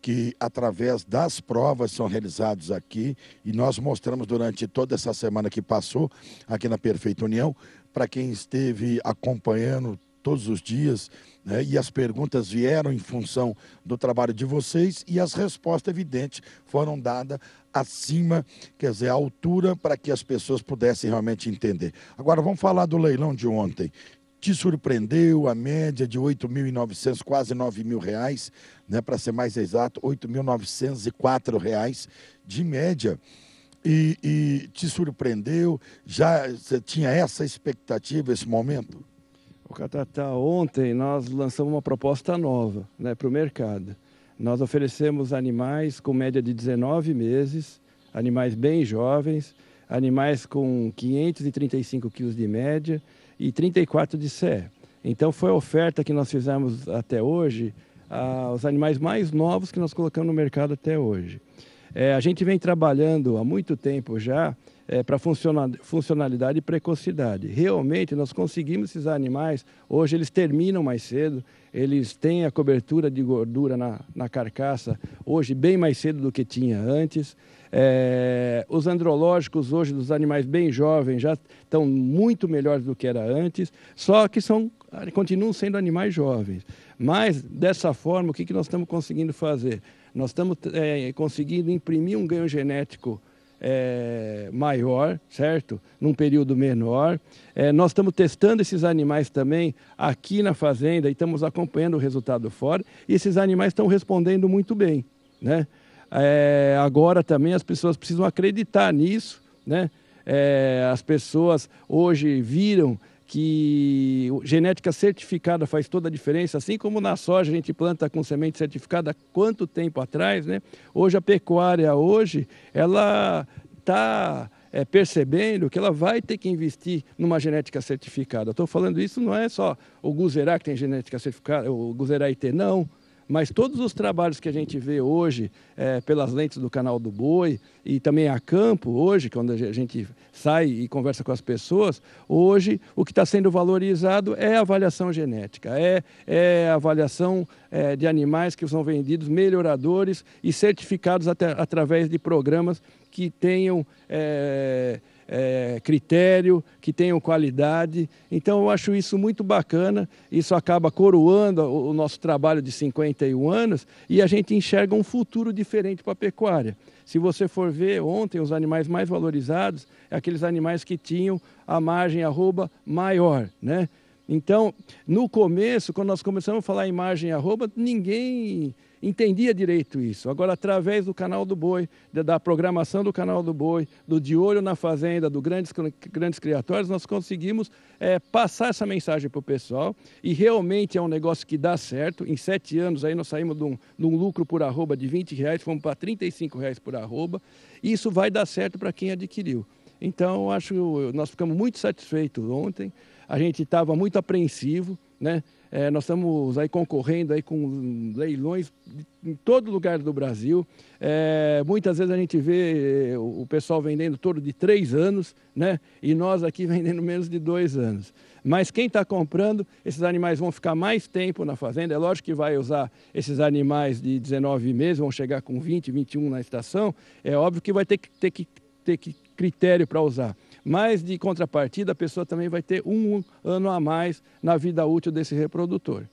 que, através das provas, são realizados aqui, e nós mostramos durante toda essa semana que passou aqui na Perfeita União, para quem esteve acompanhando todos os dias, né? E as perguntas vieram em função do trabalho de vocês e as respostas evidentes foram dadas acima, quer dizer, a altura para que as pessoas pudessem realmente entender. Agora vamos falar do leilão de ontem. Te surpreendeu a média de R$ 8.900, quase R$ 9.000, né? Para ser mais exato, R$ 8.904 de média. E te surpreendeu? Já você tinha essa expectativa, esse momento? O Catatá, ontem nós lançamos uma proposta nova, né, para o mercado. Nós oferecemos animais com média de 19 meses, animais bem jovens, animais com 535 quilos de média e 34 de CE. Então foi a oferta que nós fizemos até hoje, os animais mais novos que nós colocamos no mercado até hoje. A gente vem trabalhando há muito tempo já para funcionalidade e precocidade. Realmente nós conseguimos esses animais, hoje eles terminam mais cedo, eles têm a cobertura de gordura na carcaça hoje bem mais cedo do que tinha antes. Os andrológicos hoje dos animais bem jovens já estão muito melhores do que era antes, só que continuam sendo animais jovens. Mas dessa forma, o que nós estamos conseguindo fazer? Nós estamos conseguindo imprimir um ganho genético maior, certo? Num período menor. Nós estamos testando esses animais também aqui na fazenda e estamos acompanhando o resultado fora. E esses animais estão respondendo muito bem, né? Agora também as pessoas precisam acreditar nisso, né? As pessoas hoje viram que genética certificada faz toda a diferença, assim como na soja a gente planta com semente certificada há quanto tempo atrás, né? Hoje a pecuária, ela está percebendo que ela vai ter que investir numa genética certificada. Estou falando isso, não é só o Guzerá que tem genética certificada, o Guzerá IT, não. Mas todos os trabalhos que a gente vê hoje pelas lentes do Canal do Boi e também a campo hoje, quando a gente sai e conversa com as pessoas, hoje o que está sendo valorizado é a avaliação genética, é a avaliação de animais que são vendidos, melhoradores e certificados através de programas que tenham critério, que tenham qualidade. Então eu acho isso muito bacana, isso acaba coroando o nosso trabalho de 51 anos e a gente enxerga um futuro diferente para a pecuária. Se você for ver, ontem os animais mais valorizados é aqueles animais que tinham a margem arroba maior, né? Então, no começo, quando nós começamos a falar em margem arroba, ninguém entendia direito isso. Agora, através do Canal do Boi, da programação do Canal do Boi, do De Olho na Fazenda, do Grandes Criatórios, nós conseguimos passar essa mensagem para o pessoal e realmente é um negócio que dá certo. Em 7 anos aí nós saímos de um lucro por arroba de R$20, fomos para R$35 por arroba e isso vai dar certo para quem adquiriu. Então, nós ficamos muito satisfeitos ontem, a gente estava muito apreensivo, né? Nós estamos aí concorrendo aí com leilões em todo lugar do Brasil. Muitas vezes a gente vê o pessoal vendendo torno de 3 anos, né? E nós aqui vendendo menos de 2 anos. Mas quem está comprando, esses animais vão ficar mais tempo na fazenda. É lógico que vai usar esses animais de 19 meses, vão chegar com 20, 21 na estação. É óbvio que vai ter que critério para usar. Mas, de contrapartida, a pessoa também vai ter 1 ano a mais na vida útil desse reprodutor.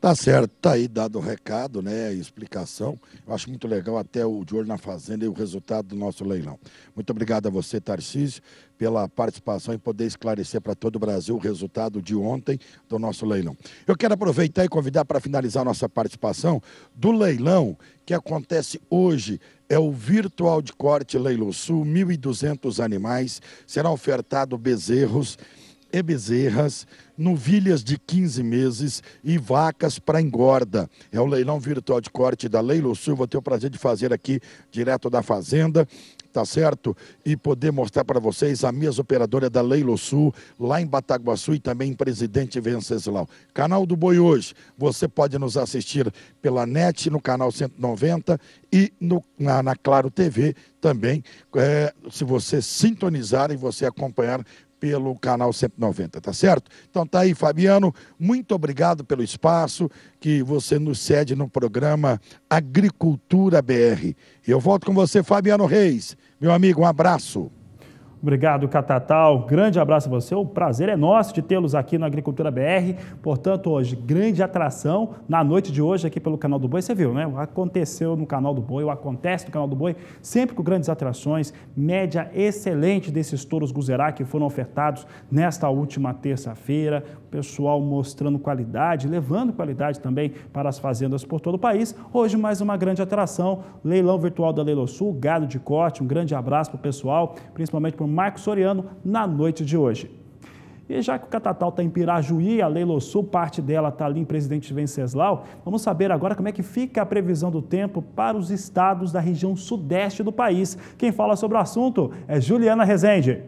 Tá certo, tá aí dado o recado, né, explicação. Eu acho muito legal até o De Olho na Fazenda e o resultado do nosso leilão. Muito obrigado a você, Tarcísio, pela participação e poder esclarecer para todo o Brasil o resultado de ontem do nosso leilão. Eu quero aproveitar e convidar para finalizar nossa participação do leilão que acontece hoje. É o Virtual de Corte Leilão Sul, 1.200 animais, será ofertado bezerros e bezerras, novilhas de 15 meses e vacas para engorda. É o leilão virtual de corte da Leilão Sul. Vou ter o prazer de fazer aqui direto da fazenda, tá certo? E poder mostrar para vocês a mesa operadora da Leilão Sul, lá em Bataguaçu e também em Presidente Venceslau. Canal do Boi hoje, você pode nos assistir pela NET, no canal 190 e na Claro TV também, se você sintonizar e você acompanhar pelo canal 190, tá certo? Então tá aí, Fabiano, muito obrigado pelo espaço que você nos cede no programa Agricultura BR. Eu volto com você, Fabiano Reis. Meu amigo, um abraço. Obrigado, Catatal. Grande abraço a você. O prazer é nosso de tê-los aqui no Agricultura BR. Portanto, hoje, grande atração na noite de hoje aqui pelo Canal do Boi. Você viu, né? Aconteceu no Canal do Boi, acontece no Canal do Boi, sempre com grandes atrações. Média excelente desses touros Guzerá que foram ofertados nesta última terça-feira. O pessoal mostrando qualidade, levando qualidade também para as fazendas por todo o país. Hoje, mais uma grande atração. Leilão virtual da Leilão Sul, gado de corte. Um grande abraço para o pessoal, principalmente para o Marcos Soriano, na noite de hoje. E já que o Catatal está em Pirajuí, a Leilão Sul, parte dela está ali em Presidente Venceslau, vamos saber agora como é que fica a previsão do tempo para os estados da região sudeste do país. Quem fala sobre o assunto é Juliana Rezende.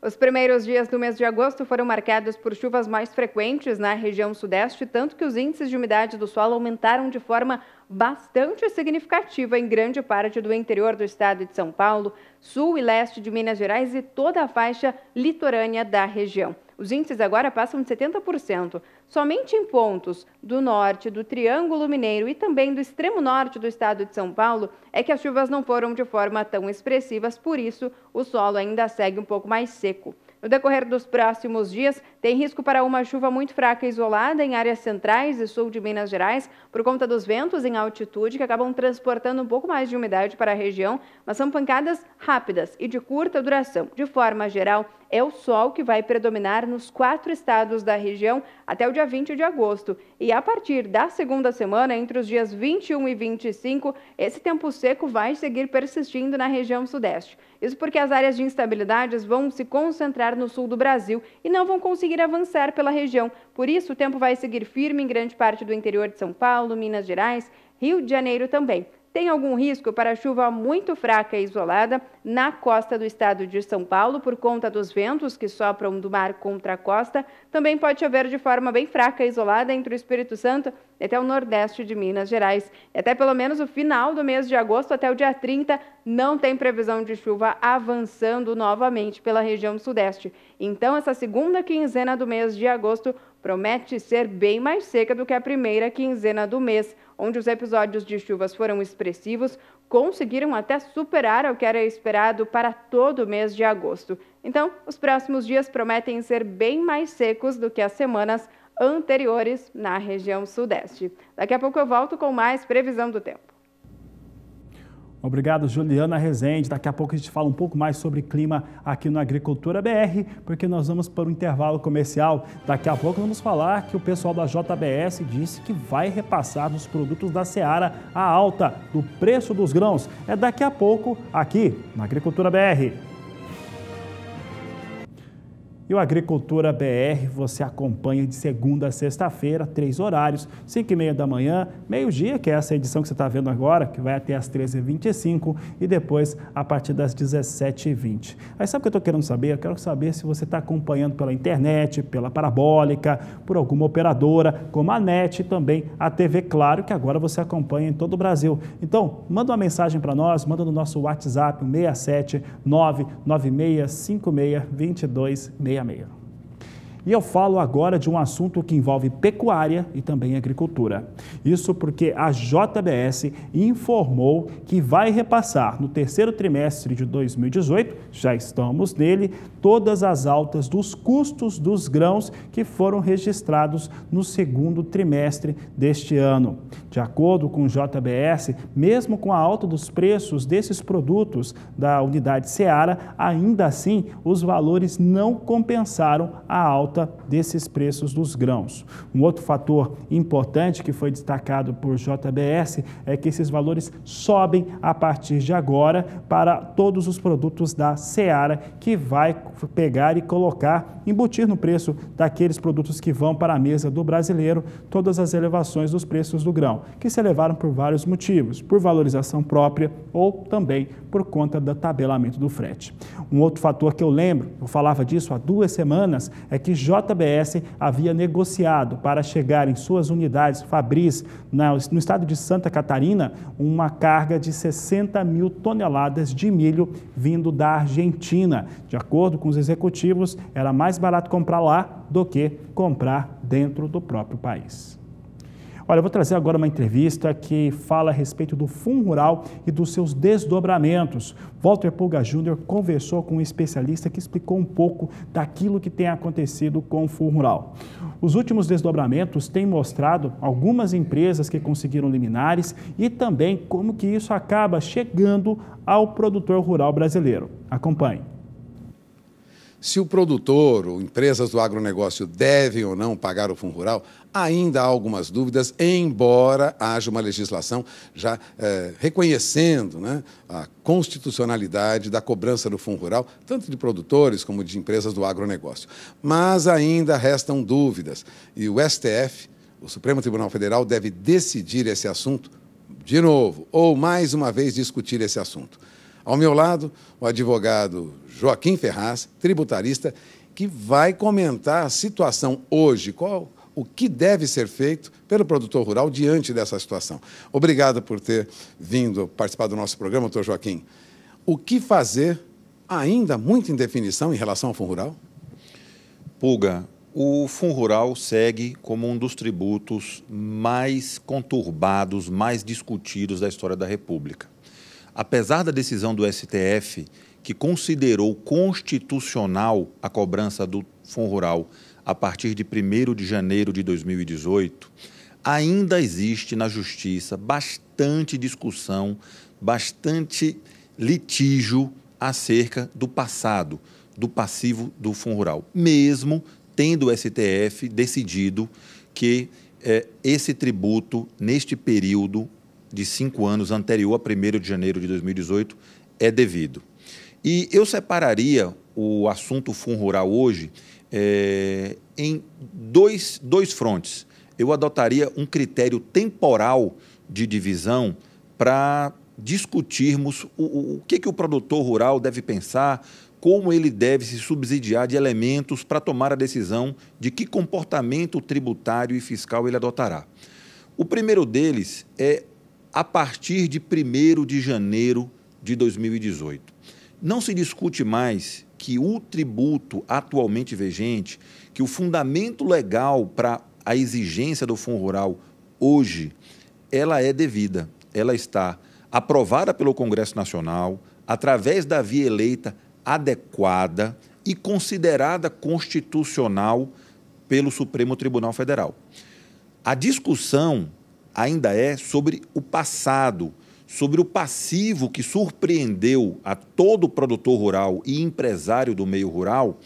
Os primeiros dias do mês de agosto foram marcados por chuvas mais frequentes na região sudeste, tanto que os índices de umidade do solo aumentaram de forma bastante significativa em grande parte do interior do estado de São Paulo, sul e leste de Minas Gerais e toda a faixa litorânea da região. Os índices agora passam de 70%. Somente em pontos do norte, do Triângulo Mineiro e também do extremo norte do estado de São Paulo é que as chuvas não foram de forma tão expressivas, por isso o solo ainda segue um pouco mais seco. No decorrer dos próximos dias, tem risco para uma chuva muito fraca e isolada em áreas centrais e sul de Minas Gerais, por conta dos ventos em altitude que acabam transportando um pouco mais de umidade para a região, mas são pancadas rápidas e de curta duração. De forma geral, é o sol que vai predominar nos 4 estados da região até o dia 20 de agosto. E a partir da segunda semana, entre os dias 21 e 25, esse tempo seco vai seguir persistindo na região sudeste. Isso porque as áreas de instabilidades vão se concentrar no sul do Brasil e não vão conseguir avançar pela região. Por isso, o tempo vai seguir firme em grande parte do interior de São Paulo, Minas Gerais, Rio de Janeiro também. Tem algum risco para chuva muito fraca e isolada na costa do estado de São Paulo por conta dos ventos que sopram do mar contra a costa. Também pode chover de forma bem fraca e isolada entre o Espírito Santo e até o nordeste de Minas Gerais. E até pelo menos o final do mês de agosto, até o dia 30, não tem previsão de chuva avançando novamente pela região sudeste. Então, essa segunda quinzena do mês de agosto promete ser bem mais seca do que a primeira quinzena do mês, onde os episódios de chuvas foram expressivos, conseguiram até superar o que era esperado para todo o mês de agosto. Então, os próximos dias prometem ser bem mais secos do que as semanas anteriores na região sudeste. Daqui a pouco eu volto com mais previsão do tempo. Obrigado, Juliana Rezende. Daqui a pouco a gente fala um pouco mais sobre clima aqui no Agricultura BR, porque nós vamos para o intervalo comercial. Daqui a pouco vamos falar que o pessoal da JBS disse que vai repassar nos produtos da Seara a alta do preço dos grãos. É daqui a pouco aqui na Agricultura BR. E o Agricultura BR você acompanha de segunda a sexta-feira, 3 horários, 5h30 da manhã, meio-dia, que é essa edição que você está vendo agora, que vai até às 13h25 e depois a partir das 17h20. Aí sabe o que eu estou querendo saber? Eu quero saber se você está acompanhando pela internet, pela parabólica, por alguma operadora, como a NET e também a TV Claro, que agora você acompanha em todo o Brasil. Então, manda uma mensagem para nós, manda no nosso WhatsApp, 67 99656 2266. E eu falo agora de um assunto que envolve pecuária e também agricultura. Isso porque a JBS informou que vai repassar no terceiro trimestre de 2018, já estamos nele, todas as altas dos custos dos grãos que foram registrados no segundo trimestre deste ano. De acordo com o JBS, mesmo com a alta dos preços desses produtos da unidade Seara, ainda assim os valores não compensaram a alta desses preços dos grãos. Um outro fator importante que foi destacado por JBS é que esses valores sobem a partir de agora para todos os produtos da Seara, que vai pegar e colocar, embutir no preço daqueles produtos que vão para a mesa do brasileiro todas as elevações dos preços do grão, que se elevaram por vários motivos, por valorização própria ou também por conta do tabelamento do frete. Um outro fator que eu lembro, eu falava disso há 2 semanas, é que JBS havia negociado para chegar em suas unidades Fabris, no estado de Santa Catarina, uma carga de 60 mil toneladas de milho vindo da Argentina. De acordo com os executivos, era mais barato comprar lá do que comprar dentro do próprio país. Olha, eu vou trazer agora uma entrevista que fala a respeito do Fundo Rural e dos seus desdobramentos. Walter Pulga Júnior conversou com um especialista que explicou um pouco daquilo que tem acontecido com o Fundo Rural. Os últimos desdobramentos têm mostrado algumas empresas que conseguiram liminares e também como que isso acaba chegando ao produtor rural brasileiro. Acompanhe. Se o produtor ou empresas do agronegócio devem ou não pagar o Fundo Rural, ainda há algumas dúvidas, embora haja uma legislação já reconhecendo, né, a constitucionalidade da cobrança do Fundo Rural, tanto de produtores como de empresas do agronegócio. Mas ainda restam dúvidas e o STF, o Supremo Tribunal Federal, deve decidir esse assunto de novo, ou mais uma vez discutir esse assunto. Ao meu lado, o advogado Joaquim Ferraz, tributarista, que vai comentar a situação hoje, o que deve ser feito pelo produtor rural diante dessa situação. Obrigado por ter vindo participar do nosso programa, doutor Joaquim. O que fazer, ainda muito em definição, em relação ao Fundo Rural? Pulga, o Fundo Rural segue como um dos tributos mais conturbados, mais discutidos da história da República. Apesar da decisão do STF, que considerou constitucional a cobrança do Fundo Rural a partir de 1º de janeiro de 2018, ainda existe na Justiça bastante discussão, bastante litígio acerca do passado, do passivo do Fundo Rural, mesmo tendo o STF decidido que esse tributo, neste período de 5 anos anterior a 1º de janeiro de 2018, é devido. E eu separaria o assunto Fundo Rural hoje em dois frontes. Eu adotaria um critério temporal de divisão para discutirmos o que o produtor rural deve pensar, como ele deve se subsidiar de elementos para tomar a decisão de que comportamento tributário e fiscal ele adotará. O primeiro deles é a partir de 1º de janeiro de 2018. Não se discute mais que o tributo atualmente vigente, que o fundamento legal para a exigência do Fundo Rural hoje, ela é devida, ela está aprovada pelo Congresso Nacional, através da via eleita adequada e considerada constitucional pelo Supremo Tribunal Federal. A discussão ainda é sobre o passado, sobre o passivo que surpreendeu a todo produtor rural e empresário do meio rural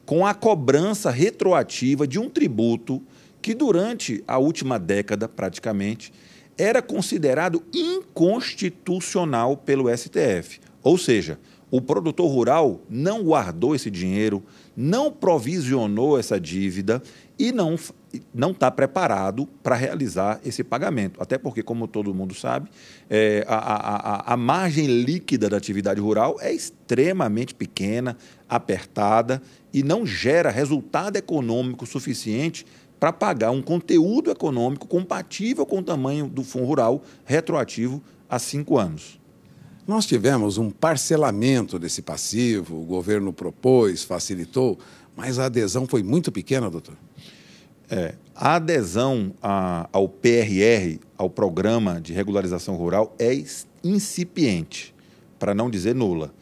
com a cobrança retroativa de um tributo que, durante a última década, praticamente, era considerado inconstitucional pelo STF. Ou seja, o produtor rural não guardou esse dinheiro, não provisionou essa dívida e não está preparado para realizar esse pagamento. Até porque, como todo mundo sabe, a margem líquida da atividade rural é extremamente pequena, apertada e não gera resultado econômico suficiente para pagar um conteúdo econômico compatível com o tamanho do Fundo Rural retroativo a 5 anos. Nós tivemos um parcelamento desse passivo, o governo propôs, facilitou, mas a adesão foi muito pequena, doutor. A adesão ao PRR, ao Programa de Regularização Rural, é incipiente, para não dizer nula.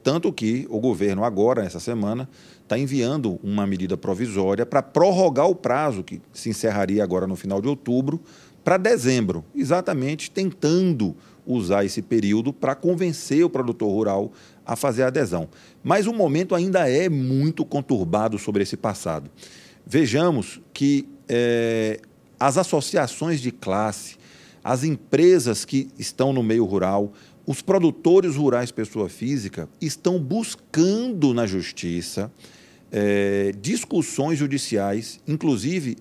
Tanto que o governo agora, essa semana, está enviando uma medida provisória para prorrogar o prazo, que se encerraria agora no final de outubro, para dezembro, exatamente tentando usar esse período para convencer o produtor rural a fazer a adesão. Mas o momento ainda é muito conturbado sobre esse passado. Vejamos que as associações de classe, as empresas que estão no meio rural, os produtores rurais pessoa física estão buscando na justiça discussões judiciais, inclusive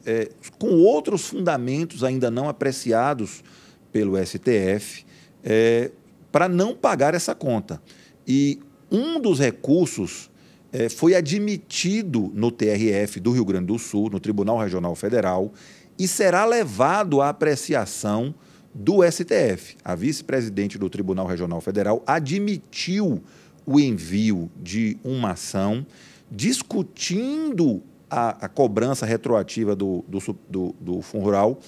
com outros fundamentos ainda não apreciados pelo STF, para não pagar essa conta. E um dos recursos foi admitido no TRF do Rio Grande do Sul, no Tribunal Regional Federal, e será levado à apreciação do STF. A vice-presidente do Tribunal Regional Federal admitiu o envio de uma ação discutindo a cobrança retroativa do Fundo Rural,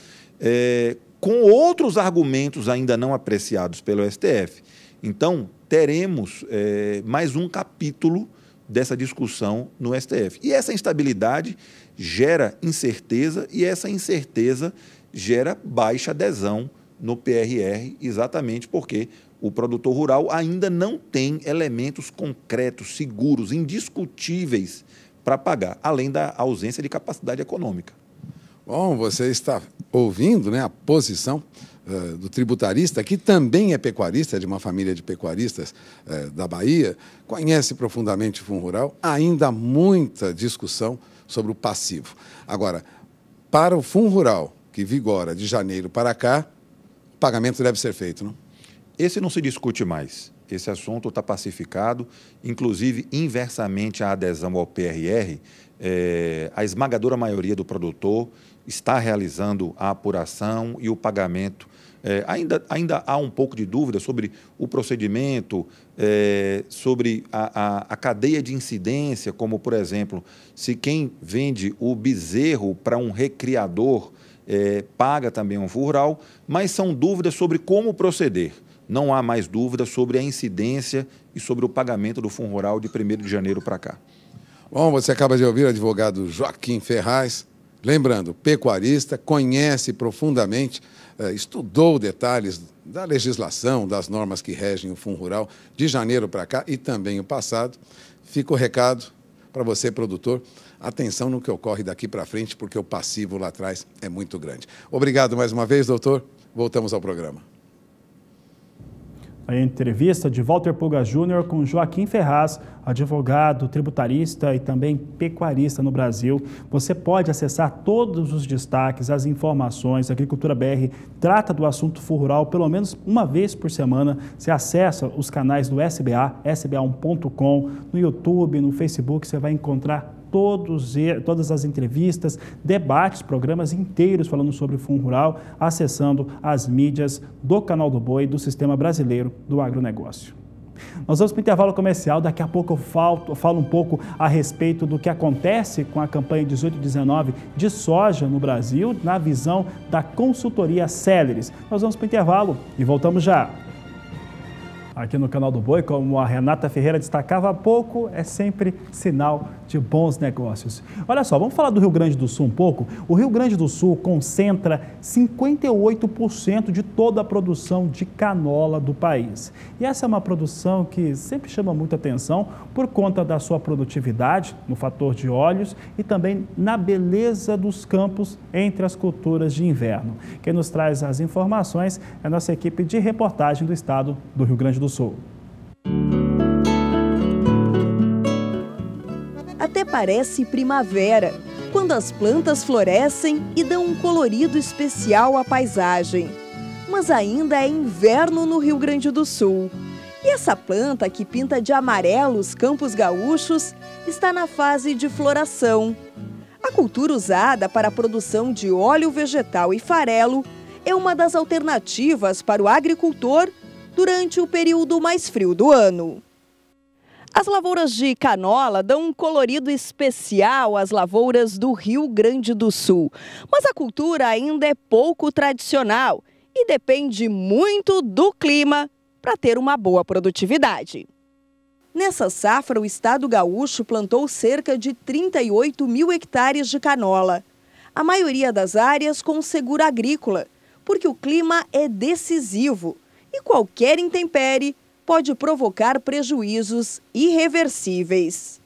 com outros argumentos ainda não apreciados pelo STF. Então, teremos mais um capítulo dessa discussão no STF. E essa instabilidade gera incerteza e essa incerteza gera baixa adesão no PRR, exatamente porque o produtor rural ainda não tem elementos concretos, seguros, indiscutíveis para pagar, além da ausência de capacidade econômica. Bom, você está ouvindo, né, a posição do tributarista, que também é pecuarista, de uma família de pecuaristas da Bahia, conhece profundamente o Fundo Rural, ainda há muita discussão sobre o passivo. Agora, para o Fundo Rural, que vigora de janeiro para cá, o pagamento deve ser feito, não? Esse não se discute mais. Esse assunto está pacificado, inclusive inversamente à adesão ao PRR, a esmagadora maioria do produtor está realizando a apuração e o pagamento. Ainda há um pouco de dúvida sobre o procedimento, sobre a cadeia de incidência, como, por exemplo, se quem vende o bezerro para um recriador paga também um Fundo Rural, mas são dúvidas sobre como proceder. Não há mais dúvida sobre a incidência e sobre o pagamento do Fundo Rural de 1º de janeiro para cá. Bom, você acaba de ouvir o advogado Joaquim Ferraz. Lembrando, pecuarista, conhece profundamente, estudou detalhes da legislação, das normas que regem o Fundo Rural de janeiro para cá e também o passado. Fica o recado para você, produtor. Atenção no que ocorre daqui para frente, porque o passivo lá atrás é muito grande. Obrigado mais uma vez, doutor. Voltamos ao programa. A entrevista de Walter Pulga Júnior com Joaquim Ferraz, advogado, tributarista e também pecuarista no Brasil. Você pode acessar todos os destaques, as informações. A Agricultura BR trata do assunto Fundo Rural pelo menos uma vez por semana. Você acessa os canais do SBA, sba1.com, no YouTube, no Facebook, você vai encontrar todas as entrevistas, debates, programas inteiros falando sobre o Fundo Rural, acessando as mídias do Canal do Boi, do Sistema Brasileiro do Agronegócio. Nós vamos para o intervalo comercial, daqui a pouco eu falo um pouco a respeito do que acontece com a campanha 18/19 de soja no Brasil, na visão da consultoria Celeris. Nós vamos para o intervalo e voltamos já. Aqui no Canal do Boi, como a Renata Ferreira destacava há pouco, é sempre sinal de bons negócios. Olha só, vamos falar do Rio Grande do Sul um pouco? O Rio Grande do Sul concentra 58% de toda a produção de canola do país. E essa é uma produção que sempre chama muita atenção por conta da sua produtividade, no fator de óleos e também na beleza dos campos entre as culturas de inverno. Quem nos traz as informações é a nossa equipe de reportagem do estado do Rio Grande do Sul. Até parece primavera, quando as plantas florescem e dão um colorido especial à paisagem. Mas ainda é inverno no Rio Grande do Sul. E essa planta, que pinta de amarelo os campos gaúchos, está na fase de floração. A cultura usada para a produção de óleo vegetal e farelo é uma das alternativas para o agricultor durante o período mais frio do ano. As lavouras de canola dão um colorido especial às lavouras do Rio Grande do Sul. Mas a cultura ainda é pouco tradicional e depende muito do clima para ter uma boa produtividade. Nessa safra, o estado gaúcho plantou cerca de 38 mil hectares de canola. A maioria das áreas com seguro agrícola, porque o clima é decisivo e qualquer intempérie pode provocar prejuízos irreversíveis.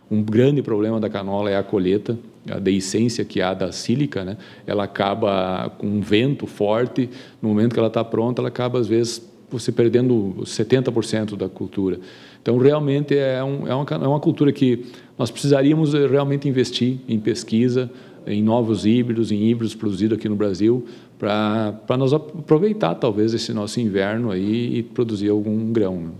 Um grande problema da canola é a colheita, a deiscência que há da sílica, né? Ela acaba com um vento forte, no momento que ela está pronta, ela acaba às vezes você perdendo 70% da cultura. Então, realmente é uma cultura que nós precisaríamos realmente investir em pesquisa, em novos híbridos, em híbridos produzidos aqui no Brasil, para nós aproveitar, talvez, esse nosso inverno aí e produzir algum grão, né?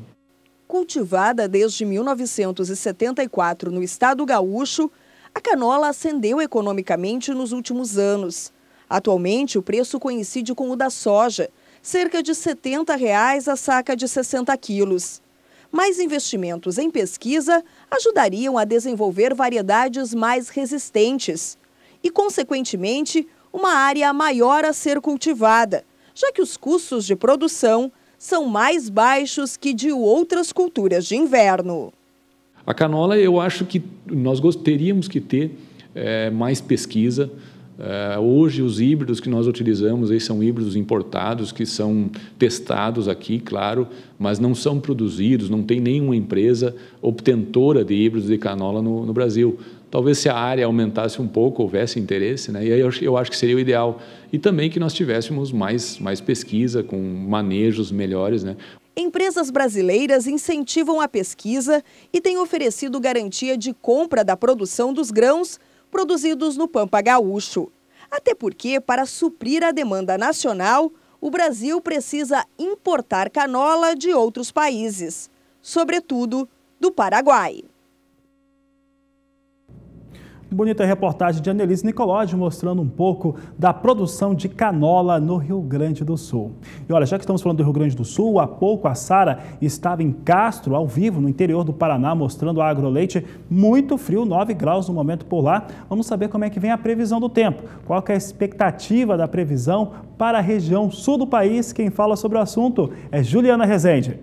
Cultivada desde 1974 no estado gaúcho, a canola ascendeu economicamente nos últimos anos. Atualmente, o preço coincide com o da soja, cerca de R$ 70 a saca de 60 quilos. Mais investimentos em pesquisa ajudariam a desenvolver variedades mais resistentes e, consequentemente, uma área maior a ser cultivada, já que os custos de produção são mais baixos que de outras culturas de inverno. A canola, eu acho que nós teríamos que ter mais pesquisa. Hoje, os híbridos que nós utilizamos aí são híbridos importados, que são testados aqui, claro, mas não são produzidos, não tem nenhuma empresa obtentora de híbridos de canola no Brasil. Talvez se a área aumentasse um pouco, houvesse interesse, né? E aí eu acho que seria o ideal. E também que nós tivéssemos mais pesquisa, com manejos melhores, né? Empresas brasileiras incentivam a pesquisa e têm oferecido garantia de compra da produção dos grãos produzidos no Pampa Gaúcho. Até porque, para suprir a demanda nacional, o Brasil precisa importar canola de outros países, sobretudo do Paraguai. Bonita reportagem de Annelise Nicolodi mostrando um pouco da produção de canola no Rio Grande do Sul. E olha, já que estamos falando do Rio Grande do Sul, há pouco a Sara estava em Castro, ao vivo, no interior do Paraná, mostrando o agroleite muito frio, 9 graus no momento por lá. Vamos saber como é que vem a previsão do tempo. Qual que é a expectativa da previsão para a região sul do país? Quem fala sobre o assunto é Juliana Rezende.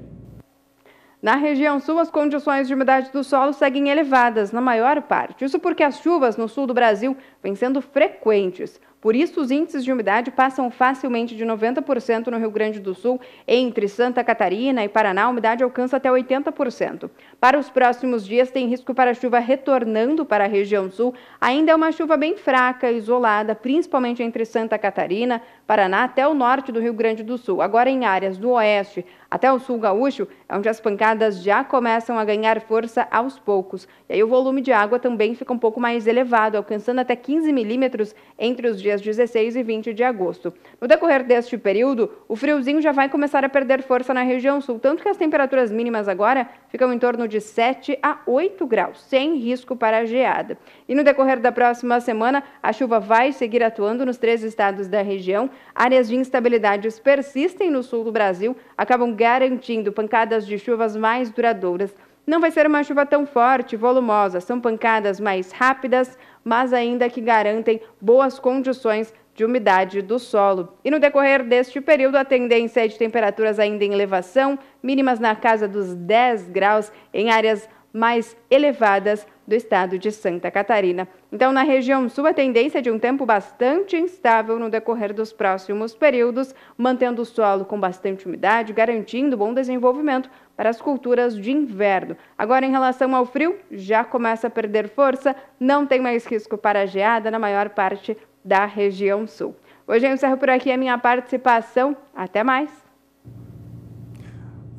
Na região sul, as condições de umidade do solo seguem elevadas na maior parte. Isso porque as chuvas no sul do Brasil vêm sendo frequentes. Por isso, os índices de umidade passam facilmente de 90% no Rio Grande do Sul. Entre Santa Catarina e Paraná, a umidade alcança até 80%. Para os próximos dias, tem risco para chuva retornando para a região sul. Ainda é uma chuva bem fraca, isolada, principalmente entre Santa Catarina, Paraná até o norte do Rio Grande do Sul. Agora, em áreas do oeste até o sul gaúcho, é onde as pancadas já começam a ganhar força aos poucos. E aí o volume de água também fica um pouco mais elevado, alcançando até 15 milímetros entre os dias 16 e 20 de agosto. No decorrer deste período, o friozinho já vai começar a perder força na região sul, tanto que as temperaturas mínimas agora ficam em torno de 7 a 8 graus, sem risco para geada. E no decorrer da próxima semana, a chuva vai seguir atuando nos 3 estados da região. Áreas de instabilidades persistem no sul do Brasil, acabam garantindo pancadas de chuvas mais duradouras. Não vai ser uma chuva tão forte e volumosa, são pancadas mais rápidas, mas ainda que garantem boas condições de umidade do solo. E no decorrer deste período, a tendência é de temperaturas ainda em elevação, mínimas na casa dos 10 graus em áreas mais elevadas do estado de Santa Catarina. Então, na região sul, a tendência é de um tempo bastante instável no decorrer dos próximos períodos, mantendo o solo com bastante umidade, garantindo bom desenvolvimento para as culturas de inverno. Agora, em relação ao frio, já começa a perder força, não tem mais risco para geada na maior parte da região sul. Hoje eu encerro por aqui a minha participação. Até mais!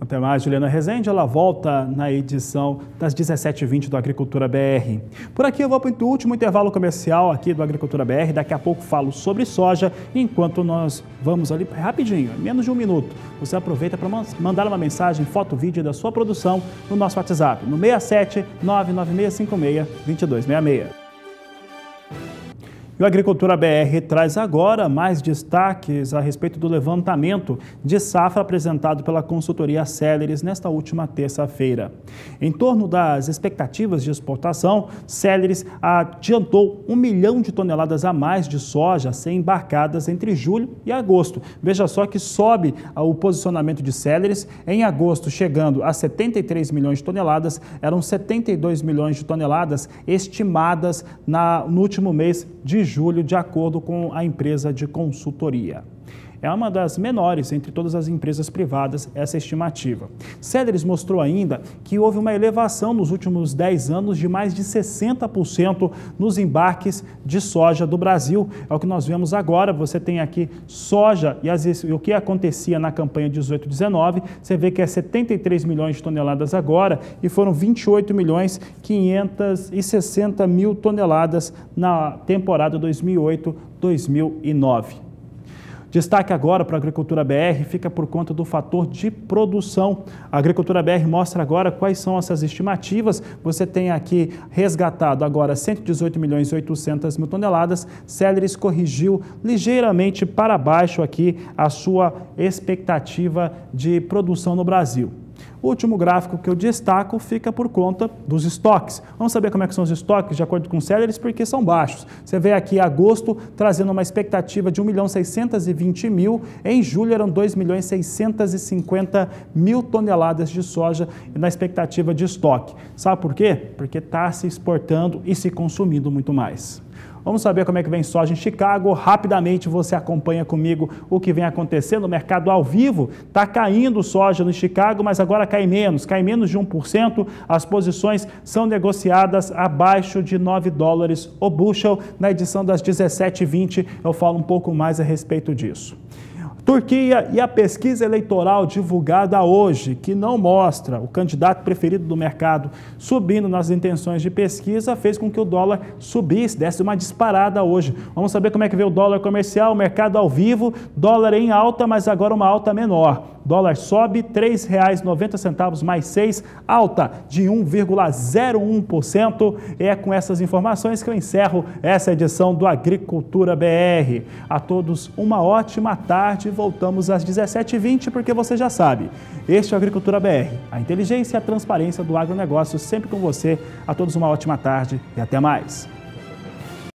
Até mais, Juliana Rezende. Ela volta na edição das 17h20 do Agricultura BR. Por aqui eu vou para o último intervalo comercial aqui do Agricultura BR. Daqui a pouco falo sobre soja, enquanto nós vamos ali rapidinho, menos de um minuto. Você aproveita para mandar uma mensagem, foto, vídeo da sua produção no nosso WhatsApp, no 67 99656 2266. E o Agricultura BR traz agora mais destaques a respeito do levantamento de safra apresentado pela consultoria Celeris nesta última terça-feira. Em torno das expectativas de exportação, Celeris adiantou 1 milhão de toneladas a mais de soja a ser embarcadas entre julho e agosto. Veja só que sobe o posicionamento de Celeris, em agosto chegando a 73 milhões de toneladas, eram 72 milhões de toneladas estimadas no último mês de julho, de acordo com a empresa de consultoria. É uma das menores entre todas as empresas privadas, essa estimativa. Celeris mostrou ainda que houve uma elevação nos últimos 10 anos de mais de 60% nos embarques de soja do Brasil. É o que nós vemos agora. Você tem aqui soja e o que acontecia na campanha 18-19. Você vê que é 73 milhões de toneladas agora e foram 28 milhões 560 mil toneladas na temporada 2008-2009. Destaque agora para a Agricultura BR fica por conta do fator de produção. A Agricultura BR mostra agora quais são essas estimativas. Você tem aqui resgatado agora 118 milhões e 800 mil toneladas. Celeris corrigiu ligeiramente para baixo aqui a sua expectativa de produção no Brasil. O último gráfico que eu destaco fica por conta dos estoques. Vamos saber como é que são os estoques de acordo com o Celeris, porque são baixos. Você vê aqui agosto trazendo uma expectativa de 1.620.000, em julho eram 2.650.000 toneladas de soja na expectativa de estoque. Sabe por quê? Porque está se exportando e se consumindo muito mais. Vamos saber como é que vem soja em Chicago. Rapidamente você acompanha comigo o que vem acontecendo. O mercado ao vivo está caindo soja no Chicago, mas agora cai menos de 1%. As posições são negociadas abaixo de $9 o bushel. Na edição das 17h20 eu falo um pouco mais a respeito disso. Turquia e a pesquisa eleitoral divulgada hoje, que não mostra o candidato preferido do mercado subindo nas intenções de pesquisa, fez com que o dólar subisse, desse uma disparada hoje. Vamos saber como é que vê o dólar comercial, o mercado ao vivo, dólar em alta, mas agora uma alta menor. Dólar sobe, R$ 3,90 mais 6, alta de 1,01%. É com essas informações que eu encerro essa edição do Agricultura BR. A todos uma ótima tarde. Voltamos às 17h20, porque você já sabe, este é o Agricultura BR. A inteligência e a transparência do agronegócio sempre com você. A todos uma ótima tarde e até mais.